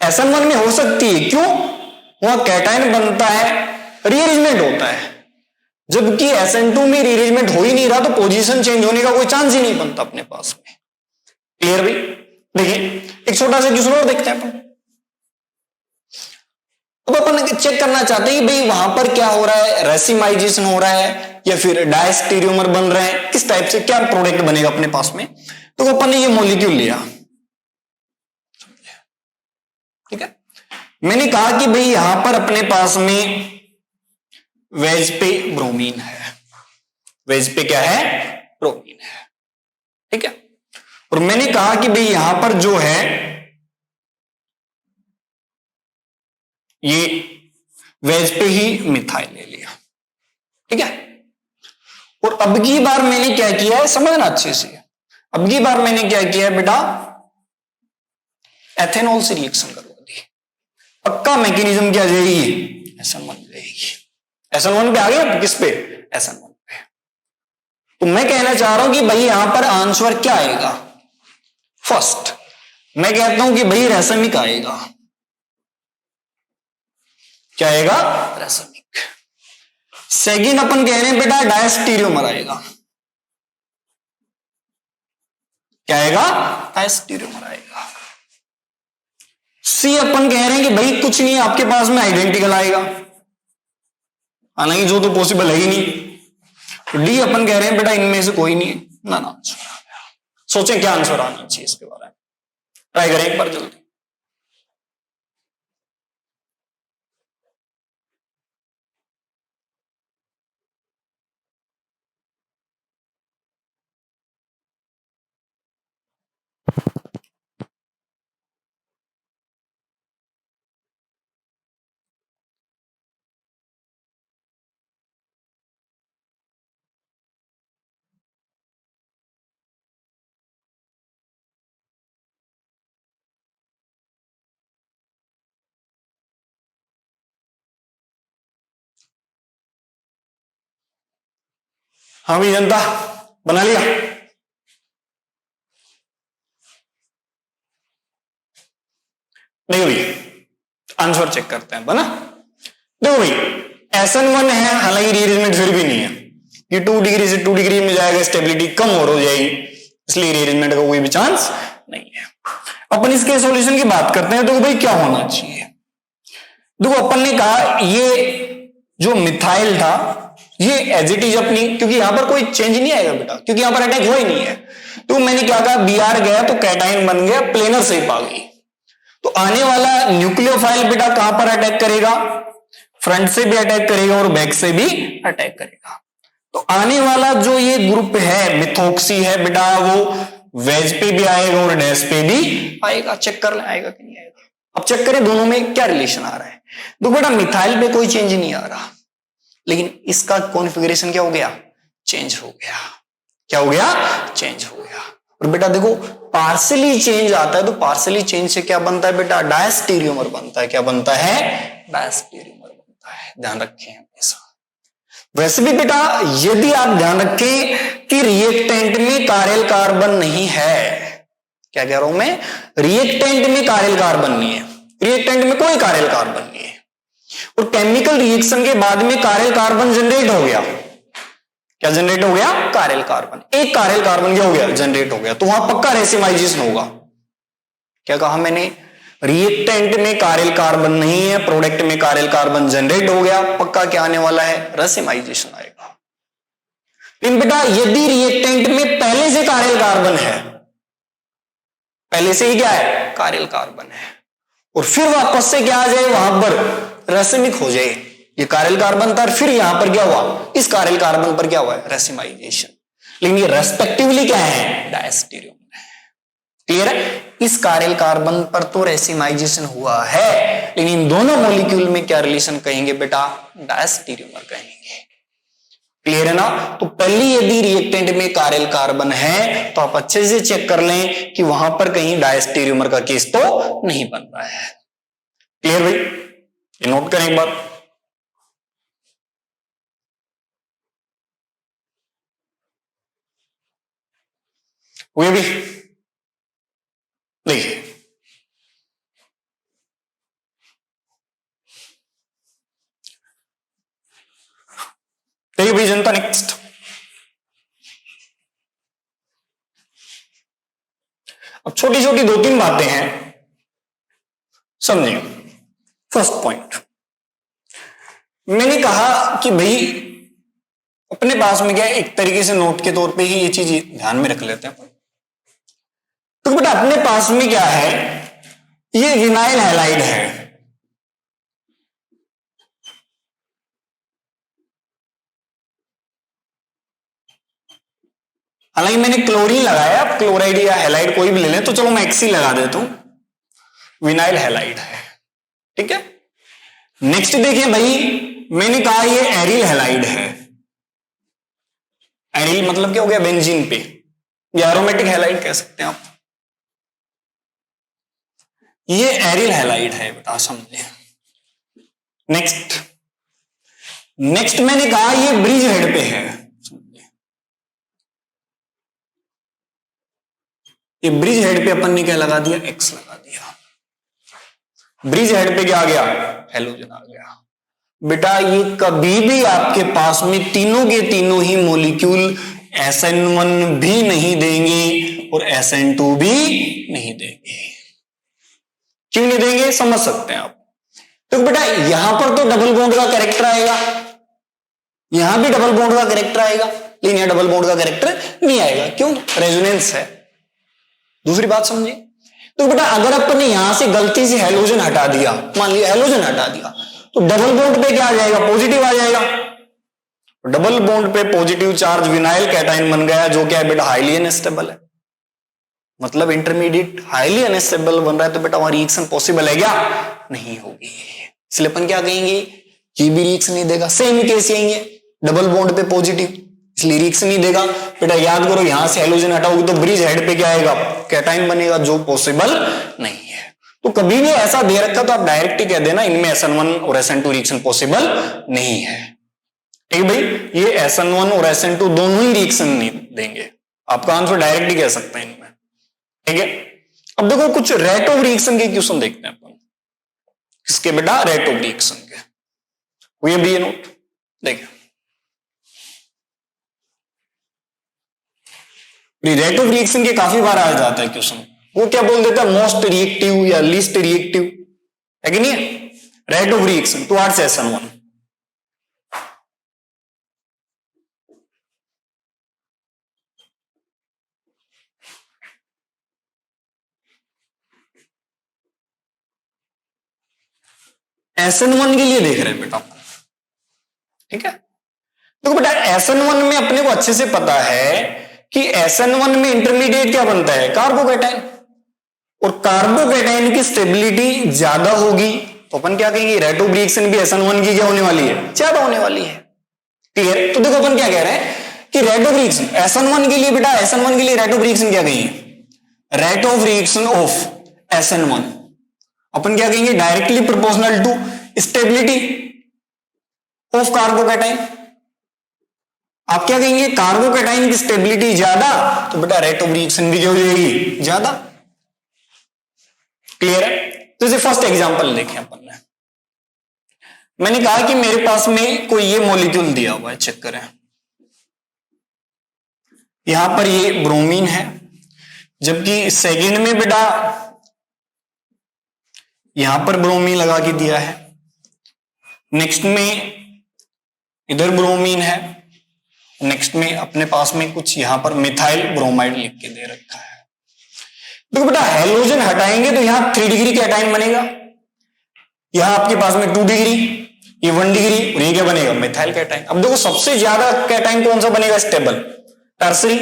Speaker 1: SN1 में हो सकती है। क्यों? वहां कैटायन बनता है, रीअरेंजमेंट होता है, जबकि SN2 में रीअरेंजमेंट हो ही नहीं रहा तो पोजीशन चेंज होने का कोई चांस ही नहीं बनता अपने पास में। क्लियर भाई? देखिए एक छोटा सा क्वेश्चन और देखते हैं अपन। अब अपन चेक करना चाहते हैं कि भाई वहां पर क्या हो रहा है, रेसिमाइजेशन हो रहा है या फिर डायस्टीरियोमर बन रहे हैं, किस टाइप से क्या प्रोडक्ट बनेगा अपने पास में। तो अपन ने ये मॉलिक्यूल लिया, ठीक है? मैंने कहा कि भाई यहां पर अपने पास में वेज पे ब्रोमीन है, वेज पे क्या है? ब्रोमीन है, ठीक है? और मैंने कहा कि भाई यहां पर जो है ये वेज पे ही मिथाइल ले लिया, ठीक है? और अब की बार मैंने क्या किया है, समझना अच्छे से। अब की बार मैंने क्या किया है बेटा? एथेनॉल से रिएक्शन करवा दी। पक्का मैकेनिज्म क्या जाएगी? SN1 जाएगी। SN1 पे आ गया, किस पे? SN1 पे। तो मैं कहना चाह रहा हूं कि भाई यहां पर आंसर क्या आएगा? फर्स्ट मैं कहता हूं कि भाई रैसमिक आएगा। क्या आएगा? रैसमिक। सेकंड अपन कह रहे हैं बेटा डायस्टीरियोमर आएगा। क्या आएगा? डायस्टीरियोमर आएगा। सी अपन कह रहे हैं कि भाई कुछ नहीं, आपके पास में आइडेंटिकल आएगा, हालांकि जो तो पॉसिबल है ही नहीं। डी अपन कह रहे हैं बेटा इनमें से कोई नहीं है ना। आंसर आ गया। सोचें क्या आंसर आना चाहिए इसके बारे में, ट्राई करें एक बार जल्दी। हाँ भाई जनता बना लिया? नहीं भाई आंसर चेक करते हैं, बना? देखो भाई SN1 है, हालांकि रीअरेंजमेंट फिर भी नहीं है, ये 2 डिग्री से 2 डिग्री में जाएगा, स्टेबिलिटी कम और हो जाएगी, इसलिए रीअरेंजमेंट का कोई भी चांस नहीं है। अपन इसके सॉल्यूशन की बात करते हैं। तो भाई क्या होना चाहिए, देखो अपन ने कहा ये जो मिथाइल था ये एज इट इज अपनी, क्योंकि यहां पर कोई चेंज नहीं आएगा बेटा, क्योंकि यहां पर अटैक हो ही नहीं है। तो मैंने क्या कहा, Br गया तो कैटाइन बन गया, प्लेनर शेप आ गई। तो आने वाला न्यूक्लियोफाइल बेटा कहां पर अटैक करेगा, फ्रंट से भी अटैक करेगा और बैक से भी अटैक करेगा। तो आने वाला जो ये ग्रुप है मिथोक्सी है बेटा, वो वेज पे भी आएगा और डैश पे भी आएगा। चेक कर ले आएगा कि नहीं आएगा। अब चेक करें दोनों में क्या रिलेशन आ रहा है। तो बेटा मिथाइल पे कोई चेंज नहीं आ रहा, लेकिन इसका कॉन्फ़िगरेशन क्या हो गया, चेंज हो गया। क्या हो गया, चेंज हो गया। और बेटा देखो पार्शियली चेंज आता है, तो पार्शियली चेंज से क्या बनता है बेटा, डायस्टीरियोमर बनता है। क्या बनता है, डायस्टीरियोमर बनता है। ध्यान रखें हमेशा। वैसे भी बेटा यदि आप ध्यान रखें कि रिएक्टेंट में कारेल कार्बन नहीं है, क्या कह रहा हूं मैं, रिएक्टेंट में कारेल कार्बन नहीं है, रिएक्टेंट में कोई कारेल कार्बन नहीं है, और केमिकल रिएक्शन के बाद में कारेल कार्बन जनरेट हो गया। क्या जनरेट हो गया, कारेल कार्बन। एक कारेल कार्बन क्या हो गया, जनरेट हो गया, तो वहां पक्का रेसिमाइजेशन होगा। क्या कहा मैंने, रिएक्टेंट में कारेल कार्बन नहीं है, प्रोडक्ट में कारेल कार्बन जनरेट हो गया, पक्का क्या आने वाला है, रेसिमाइजेशन आएगा। लेकिन बेटा यदि रिएक्टेंट में पहले से कारेल कार्बन है, पहले से ही क्या है, कारेल कार्बन है, और फिर वापस से क्या आ जाए, वहां पर रेसिमिक हो जाए, ये कारेल कार्बन था, फिर यहां पर क्या हुआ, इस कारेल कार्बन पर क्या हुआ, रेसिमाइजेशन। लेकिन ये रेस्पेक्टिवली क्या है, डायस्टीरियोमर है। क्लियर है, इस कारेल कार्बन पर तो रेसिमाइजेशन हुआ है, लेकिन इन दोनों मॉलिक्यूल में क्या रिलेशन कहेंगे बेटा, डायस्टीरियोमर कहेंगे। क्लियर है ना। तो पहली यदि रिएक्टेंट में कारेल कार्बन है तो आप अच्छे से चेक कर लें कि वहां पर कहीं डायस्टीरियोमर का केस तो नहीं बन रहा है। क्लियर भाई, ये नोट करें एक बार। हुए भी देखिए, देखिए भाई जनता, नेक्स्ट अब छोटी छोटी 2-3 बातें हैं, समझिए। फर्स्ट पॉइंट, मैंने कहा कि भाई अपने पास में क्या है, एक तरीके से नोट के तौर पे ही ये चीज ध्यान में रख लेते हैं। तो बेटा अपने पास में क्या है, ये विनाइल हैलाइड है। हालांकि मैंने क्लोरीन लगाया, आप क्लोराइड या हैलाइड कोई भी ले लें, तो चलो मैं एक्सी लगा देता हूं, विनाइल हैलाइड है। ठीक है, नेक्स्ट देखिए भाई, मैंने कहा ये एरिल हैलाइड है। एरिल मतलब क्या हो गया, बेंजीन पे, या एरोमेटिक हैलाइड कह सकते हैं आप। ये एरिल हैलाइड है बेटा, समझे। नेक्स्ट नेक्स्ट मैंने कहा ये ब्रिज हेड पे है, ये ब्रिज हेड पे अपन ने क्या लगा दिया, एक्स लगा दिया। ब्रिज हेड पे क्या आ गया, हेलोजन आ गया। बेटा ये कभी भी आपके पास में तीनों के तीनों ही मॉलिक्यूल SN1 भी नहीं देंगे और SN2 भी नहीं देंगे। क्यों नहीं देंगे, समझ सकते हैं आप। तो बेटा यहां पर तो डबल बॉन्ड का कैरेक्टर आएगा, यहां भी डबल बॉन्ड का कैरेक्टर आएगा, लेकिन यहां डबल बॉन्ड का कैरेक्टर नहीं आएगा। क्यों, रेजोनेंस है। दूसरी बात समझिए, तो बेटा अगर अपन ने यहां से गलती से हेलोजन हटा दिया, मान लिया हेलोजन हटा दिया, तो डबल बॉन्ड पे क्या आ जाएगा, पॉजिटिव आ जाएगा। डबल बॉन्ड पे पॉजिटिव चार्ज विनाइल कैटाइन बन गया, जो क्या है बेटा, हाईली अनस्टेबल है। मतलब इंटरमीडिएट हाईली अनस्टेबल बन रहा है, तो बेटा वहां रिएक्शन पॉसिबल है क्या, नहीं होगी। इसलिए अपन क्या कहेंगे, ये भी रिएक्शन नहीं देगा। सेम केस यही है, डबल बॉन्ड पे पॉजिटिव, इसलिए रिएक्शन नहीं देगा। बेटा याद करो, यहां से हेलोजन हटाओगे तो ब्रिज हेड पे क्या आएगा, कैटाइन बनेगा, जो पॉसिबल नहीं है। तो कभी भी ऐसा दे रखा तो आप डायरेक्ट ही कह देना इनमें SN1 और SN2 रिएक्शन पॉसिबल नहीं है। ठीक है भाई, ये SN1 और SN2 दोनों ही रिएक्शन नहीं देंगे, आपका आंसर डायरेक्ट ही कह सकते हैं इनमें। ठीक है, अब देखो कुछ रेट ऑफ रिएक्शन के क्वेश्चन देखते हैं अपन। किसके बेटा, रेट ऑफ रिएक्शन के। हुई भी ये नोट। देखिए रेट ऑफ रिएक्शन के काफी बार आ जाता है क्वेश्चन, वो क्या बोल देता है मोस्ट रिएक्टिव या लीस्ट रिएक्टिव, है कि नहीं है। Rate of reaction towards SN1, SN1 के लिए देख रहे हैं बेटा, ठीक है। देखो बेटा SN1 में अपने को अच्छे से पता है कि SN1 में इंटरमीडिएट क्या बनता है, कार्बोकैटायन, और कार्बोकैटायन की स्टेबिलिटी ज्यादा होगी तो अपन क्या कहेंगे, रेट ऑफ रिएक्शन भी SN1 की क्या होने वाली है, ज्यादा होने वाली है। क्लियर। तो देखो अपन क्या कह रहे हैं कि रेट ऑफ रिएक्शन SN1 के लिए बेटा, SN1 के लिए रेट ऑफ रिएक्शन क्या कहेंगे, rate of reaction of SN1 अपन क्या कहेंगे, directly proportional to stability of carbocation. आप क्या कहेंगे, कार्बोकैटायन की स्टेबिलिटी ज्यादा तो बेटा रेट ऑफ रिएक्शन भी क्या हो जाएगी, ज्यादा। क्लियर है। तो इसे फर्स्ट एग्जांपल देखें अपन ने, मैंने कहा कि मेरे पास में कोई ये मॉलिक्यूल दिया हुआ है, चेक करें, यहां पर ये ब्रोमीन है, जबकि सेकंड में बेटा यहां पर ब्रोमीन लगा के दिया है, नेक्स्ट में इधर ब्रोमीन है, नेक्स्ट में अपने पास में कुछ यहां पर मिथाइल ब्रोमाइड लिख के दे रखा है। देखो बेटा हैलोजन हटाएंगे तो यहां 3 डिग्री कैटायन बनेगा, यहां आपके पास में 2 डिग्री, ये 1 डिग्री, और ये क्या बनेगा, मिथाइल कैटायन। अब देखो सबसे ज्यादा कैटायन कौन सा बनेगा, stable, tertiary,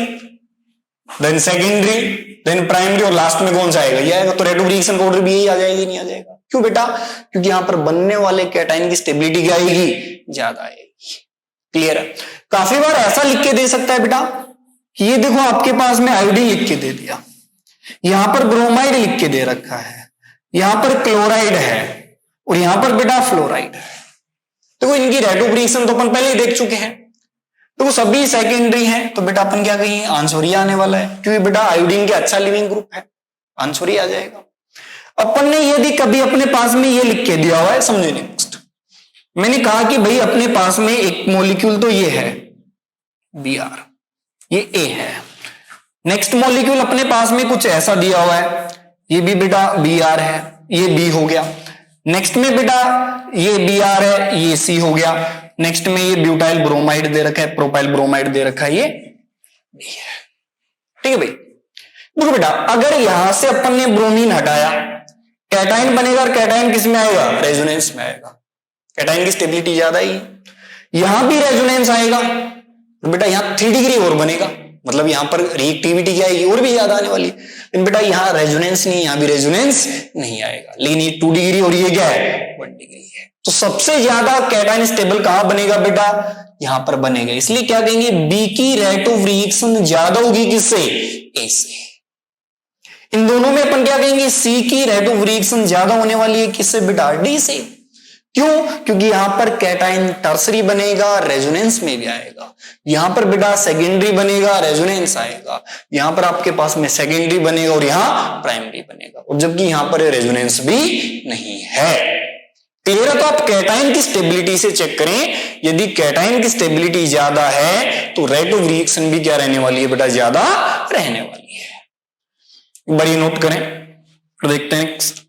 Speaker 1: then secondary, then primary, और लास्ट में कौन सा आएगा, ये आएगा। तो रेट ऑफ रिएक्शन का ऑर्डर भी यही आ जाएगी, नहीं आ जाएगा। क्यों बेटा, क्योंकि यहां पर बनने वाले कैटायन की स्टेबिलिटी क्या आएगी, ज्यादा आएगी। क्लियर है। काफी बार ऐसा लिख के दे सकता है बेटा कि ये देखो आपके पास में आयोडीन लिख के दे दिया, यहां पर ब्रोमाइड लिख के दे रखा है, यहां पर क्लोराइड है, और यहां पर बेटा फ्लोराइड है। देखो इनकी रेट ऑफ रिएक्शन तो अपन पहले ही देख चुके हैं, तो वो सभी सेकेंडरी हैं, तो बेटा अपन क्या कहेंगे, आंसर ही आने वाला है, क्योंकि बेटा आयोडीन के अच्छा लिविंग ग्रुप है, आंसर ही आ जाएगा। अपन ने यदि कभी अपने पास में ये लिख के दिया हुआ है, समझे नेक्स्ट, मैंने कहा कि भाई अपने पास में एक मॉलिक्यूल तो ये है Br, ये A है, नेक्स्ट मॉलिक्यूल अपने पास में कुछ ऐसा दिया हुआ है, ये भी बेटा Br है, ये B हो गया, नेक्स्ट में बेटा ये Br है, ये C हो गया, नेक्स्ट में ये ब्यूटाइल ब्रोमाइड दे रखा है, प्रोपाइल ब्रोमाइड दे रखा है, ये B है। ठीक है भाई। देखो बेटा अगर यहां से अपन ने ब्रोमीन हटाया, कैटायन बनेगा, और कैटायन किस में आएगा, रेजोनेंस में आएगा, कैटायन की स्टेबिलिटी ज्यादा ही, यहां भी रेजोनेंस आएगा, तो बेटा यहां 3 डिग्री और बनेगा, मतलब यहां पर रिएक्टिविटी क्या आएगी, और भी ज्यादा आने वाली। लेकिन बेटा यहां रेजोनेंस नहीं, यहां भी रेजोनेंस नहीं आएगा, लेकिन ये 2 डिग्री और ये क्या है, 1 डिग्री है। तो सबसे ज्यादा कैटायन स्टेबल कहां बनेगा बेटा, यहां पर बनेगा, इसलिए क्या कहेंगे, बी की रेट ऑफ रिएक्शन ज्यादा होगी किससे, ए से। इन दोनों में अपन क्या कहेंगे, सी की रेट ऑफ रिएक्शन ज्यादा होने वाली है किससे बेटा, डी से। क्यों, क्योंकि यहां पर कैटायन टर्सरी बनेगा, रेजोनेंस में भी आएगा, यहां पर बेटा सेकेंडरी बनेगा, रेजोनेंस आएगा, यहां पर आपके पास में सेकेंडरी बनेगा और यहां प्राइमरी बनेगा, और जबकि यहां पर रेजोनेंस भी नहीं है। क्लियर है। तो आप कैटायन की स्टेबिलिटी से चेक करें, यदि कैटायन की स्टेबिलिटी ज्यादा है तो रेट ऑफ रिएक्शन भी क्या रहने वाली है बेटा, ज्यादा रहने वाली है। बड़ी नोट करें, तो देखते हैं नेक्स्ट।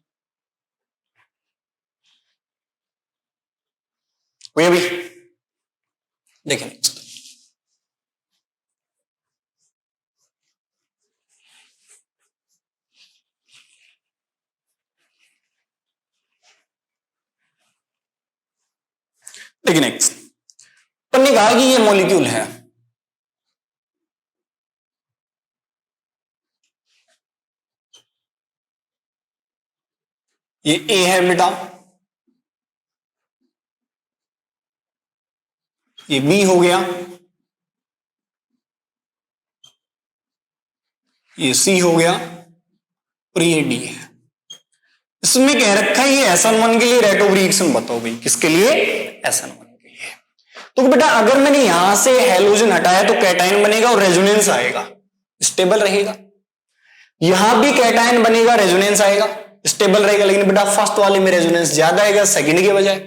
Speaker 1: हुई अभी, देखें नेक्स्ट। देखिए नेक्स्ट, अपन ने कहा कि ये मॉलिक्यूल है, ये ए है बेटा, ये बी हो गया, ये सी हो गया, और ये डी है। इसमें कह रखा है ये SN1 के लिए रेट ऑफ रिएक्शन बताओ भाई, किसके लिए, SN1 के लिए। तो बेटा अगर मैंने यहां से हैलोजन हटाया तो कैटायन बनेगा और रेजोनेंस आएगा, स्टेबल रहेगा, यहां भी कैटायन बनेगा, रेजोनेंस आएगा, स्टेबल रहेगा, लेकिन बेटा फर्स्ट वाले में रेजोनेंस ज्यादा आएगा सेकंड के बजाय,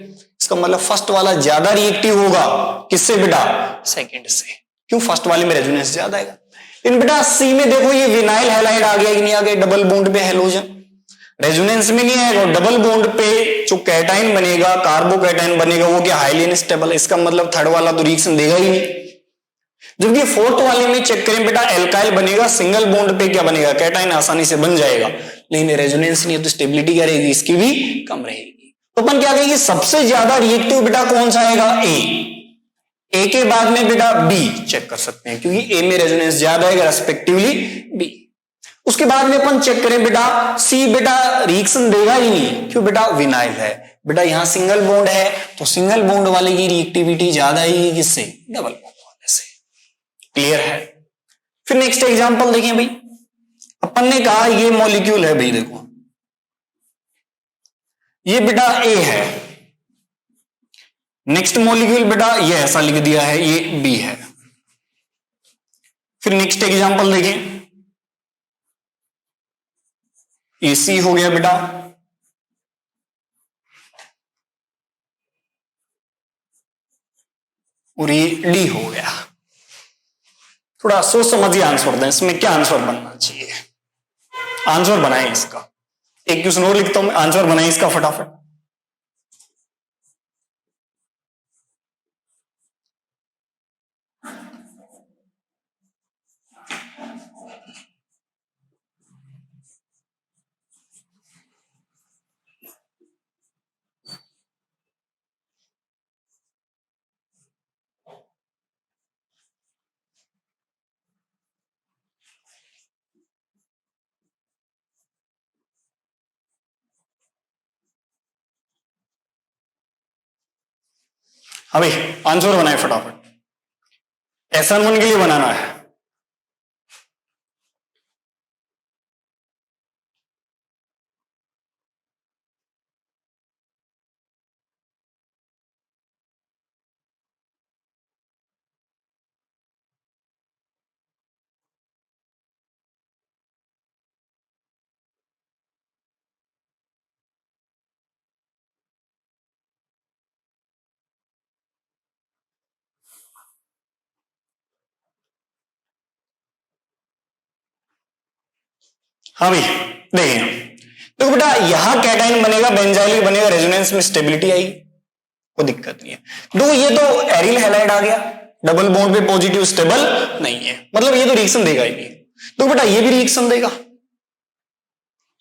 Speaker 1: इसका मतलब फर्स्ट वाला ज्यादा रिएक्टिव होगा किससे बेटा, सेकंड से, क्यों, फर्स्ट वाले में रेजोनेंस ज्यादा आएगा। इन बेटा सी में देखो ये विनाइल हैलाइड आ गया कि नहीं आ गया, डबल बॉन्ड पे हैलोजन, रेजोनेंस में नहीं आएगा, डबल बॉन्ड पे जो कैटाइन बनेगा, कार्बोकैटाइन बनेगा, वो क्या हाईली अनस्टेबल है, इसका मतलब थर्ड वाला तो रिएक्शन देगा ही नहीं। जबकि फोर्थ वाले में चेक करें बेटा, एल्काइल बनेगा, सिंगल बॉन्ड पे क्या बनेगा, कैटाइन आसानी से बन जाएगा, लेकिन रेजोनेंस नहीं है तो स्टेबिलिटी क्या रहेगी, इसकी भी कम रहेगी। तो अपन क्या कहेंगे, सबसे ज्यादा रिएक्टिव बेटा कौन सा आएगा, ए के बाद में बेटा बी चेक कर सकते हैं, क्योंकि ए में रेजोनेंस ज्यादा आएगा, रेस्पेक्टिवली बी। उसके बाद में अपन चेक करें बेटा, सी बेटा रिएक्शन देगा ही नहीं, क्यों बेटा, विनाइल है, बेटा यहां सिंगल बॉन्ड है तो सिंगल बॉन्ड वाले की रिएक्टिविटी ज्यादा आएगी किससे, डबल बॉन्ड वाले से। क्लियर है। फिर नेक्स्ट एग्जांपल देखें भाई, अपन ने कहा ये मॉलिक्यूल है भाई, देखो ये बेटा ए है, नेक्स्ट मॉलिक्यूल बेटा ये ऐसा लिख दिया है, ये बी है। फिर नेक्स्ट एग्जांपल देखें, ये सी हो गया बेटा, और ये डी हो गया। थोड़ा सोच समझिए आंसर दें, इसमें क्या आंसर बनना चाहिए, आंसर बनाएं इसका, एक क्वेश्चन और लिखता हूं मैं, आंसर बनाएं इसका फटाफट। हाँ भाई आंसर बनाए फटाफट, SN1 के लिए बनाना है। हाँ भाई देखिए, देखो बेटा यहां कैटाइन बनेगा, बेंजाइल बनेगा, रेजोनेंस में स्टेबिलिटी आएगी, कोई दिक्कत नहीं है। दो ये तो एरिल हैलाइड आ गया, डबल बॉन्ड पे पॉजिटिव स्टेबल नहीं है, मतलब ये तो रिएक्शन देगा ही नहीं। तो बेटा ये भी रिएक्शन देगा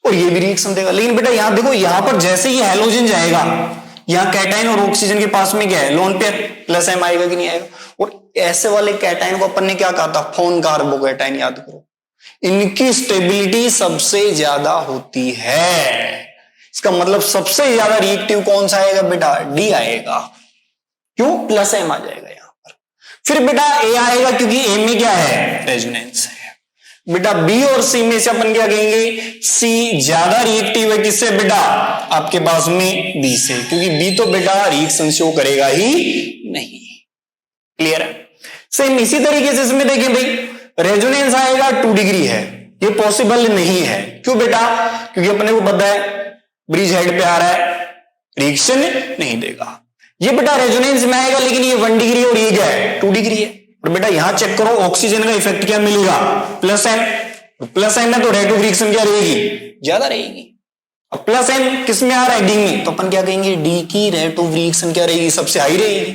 Speaker 1: और ये भी रिएक्शन देगा, लेकिन बेटा यहां देखो, यहां पर जैसे ही हैलोजन जाएगा, यहां कैटाइन और ऑक्सीजन के पास में क्या है, लोन पेयर, प्लस एम आएगा कि नहीं आएगा। और ऐसे वाले कैटाइन को अपन ने क्या कहा था, फोन कार्बोकैटाइन, याद करो, इनकी स्टेबिलिटी सबसे ज्यादा होती है। इसका मतलब सबसे ज्यादा रिएक्टिव कौन सा आएगा बेटा, डी आएगा, क्यों, प्लस एम आ जाएगा यहां पर। फिर बेटा ए आएगा, क्योंकि ए में क्या है, रेजोनेंस है। बेटा बी और सी में से अपन क्या कहेंगे, सी ज्यादा रिएक्टिव है किससे बेटा, आपके पास में बी से, क्योंकि बी तो बेटा रिएक्शन शो करेगा ही नहीं। क्लियर है। सेम इसी तरीके से इसमें देखें भाई, रेजोनेंस आएगा 2 डिग्री है, ये पॉसिबल नहीं है, क्यों बेटा, क्योंकि अपने को पता है ब्रिज हेड पे आ रहा है, रिएक्शन नहीं देगा। ये बेटा रेजोनेंस में आएगा, लेकिन ये 1 डिग्री और ये क्या है, 2 डिग्री है। और बेटा यहां चेक करो, ऑक्सीजन का इफेक्ट क्या मिलेगा, प्लस एम, प्लस एम में तो रेट ऑफ रिएक्शन क्या रहेगी, ज्यादा रहेगी। अब प्लस एम किस में आ रहा है, डी में, तो अपन क्या कहेंगे, डी की रेट ऑफ रिएक्शन क्या रहेगी, सबसे हाई रहेगी।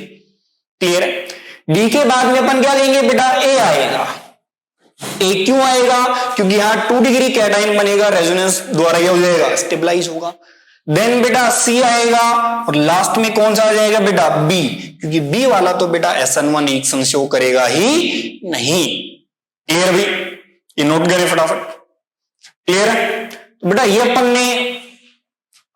Speaker 1: क्लियर है। डी के बाद में अपन क्या कहेंगे बेटा, ए आएगा। ए क्यों आएगा, क्योंकि यहां 2 डिग्री कैटाइन बनेगा, रेजोनेंस द्वारा क्या हो जाएगा, स्टेबलाइज होगा। देन बेटा सी आएगा, और लास्ट में कौन सा आ जाएगा बेटा, बी, क्योंकि बी वाला तो बेटा SN1 रिएक्शन शो करेगा ही नहीं। क्लियर भी, ये नोट करें फटाफट। क्लियर है। तो बेटा ये अपन ने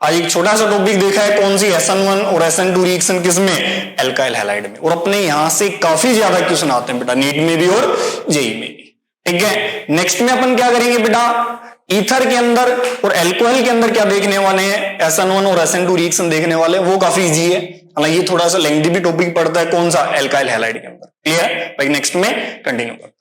Speaker 1: आज एक छोटा सा टॉपिक देखा है, कौन सी, SN1 और SN2 रिएक्शन किसमें, एल्काइल हैलाइड में। और अपने यहां से काफी ज्यादा क्वेश्चन आते हैं बेटा, नीट में भी और जेई में भी। ठीक है। नेक्स्ट में अपन क्या करेंगे बेटा, ईथर के अंदर और एल्कोहल के अंदर क्या देखने वाले हैं, SN1 और SN2 रिएक्शन देखने वाले हैं, वो काफी इजी है। हालांकि ये थोड़ा सा लेंथी भी टॉपिक पड़ता है, कौन सा, एल्काइल हैलाइड के अंदर। क्लियर। भाई नेक्स्ट में कंटिन्यू कर।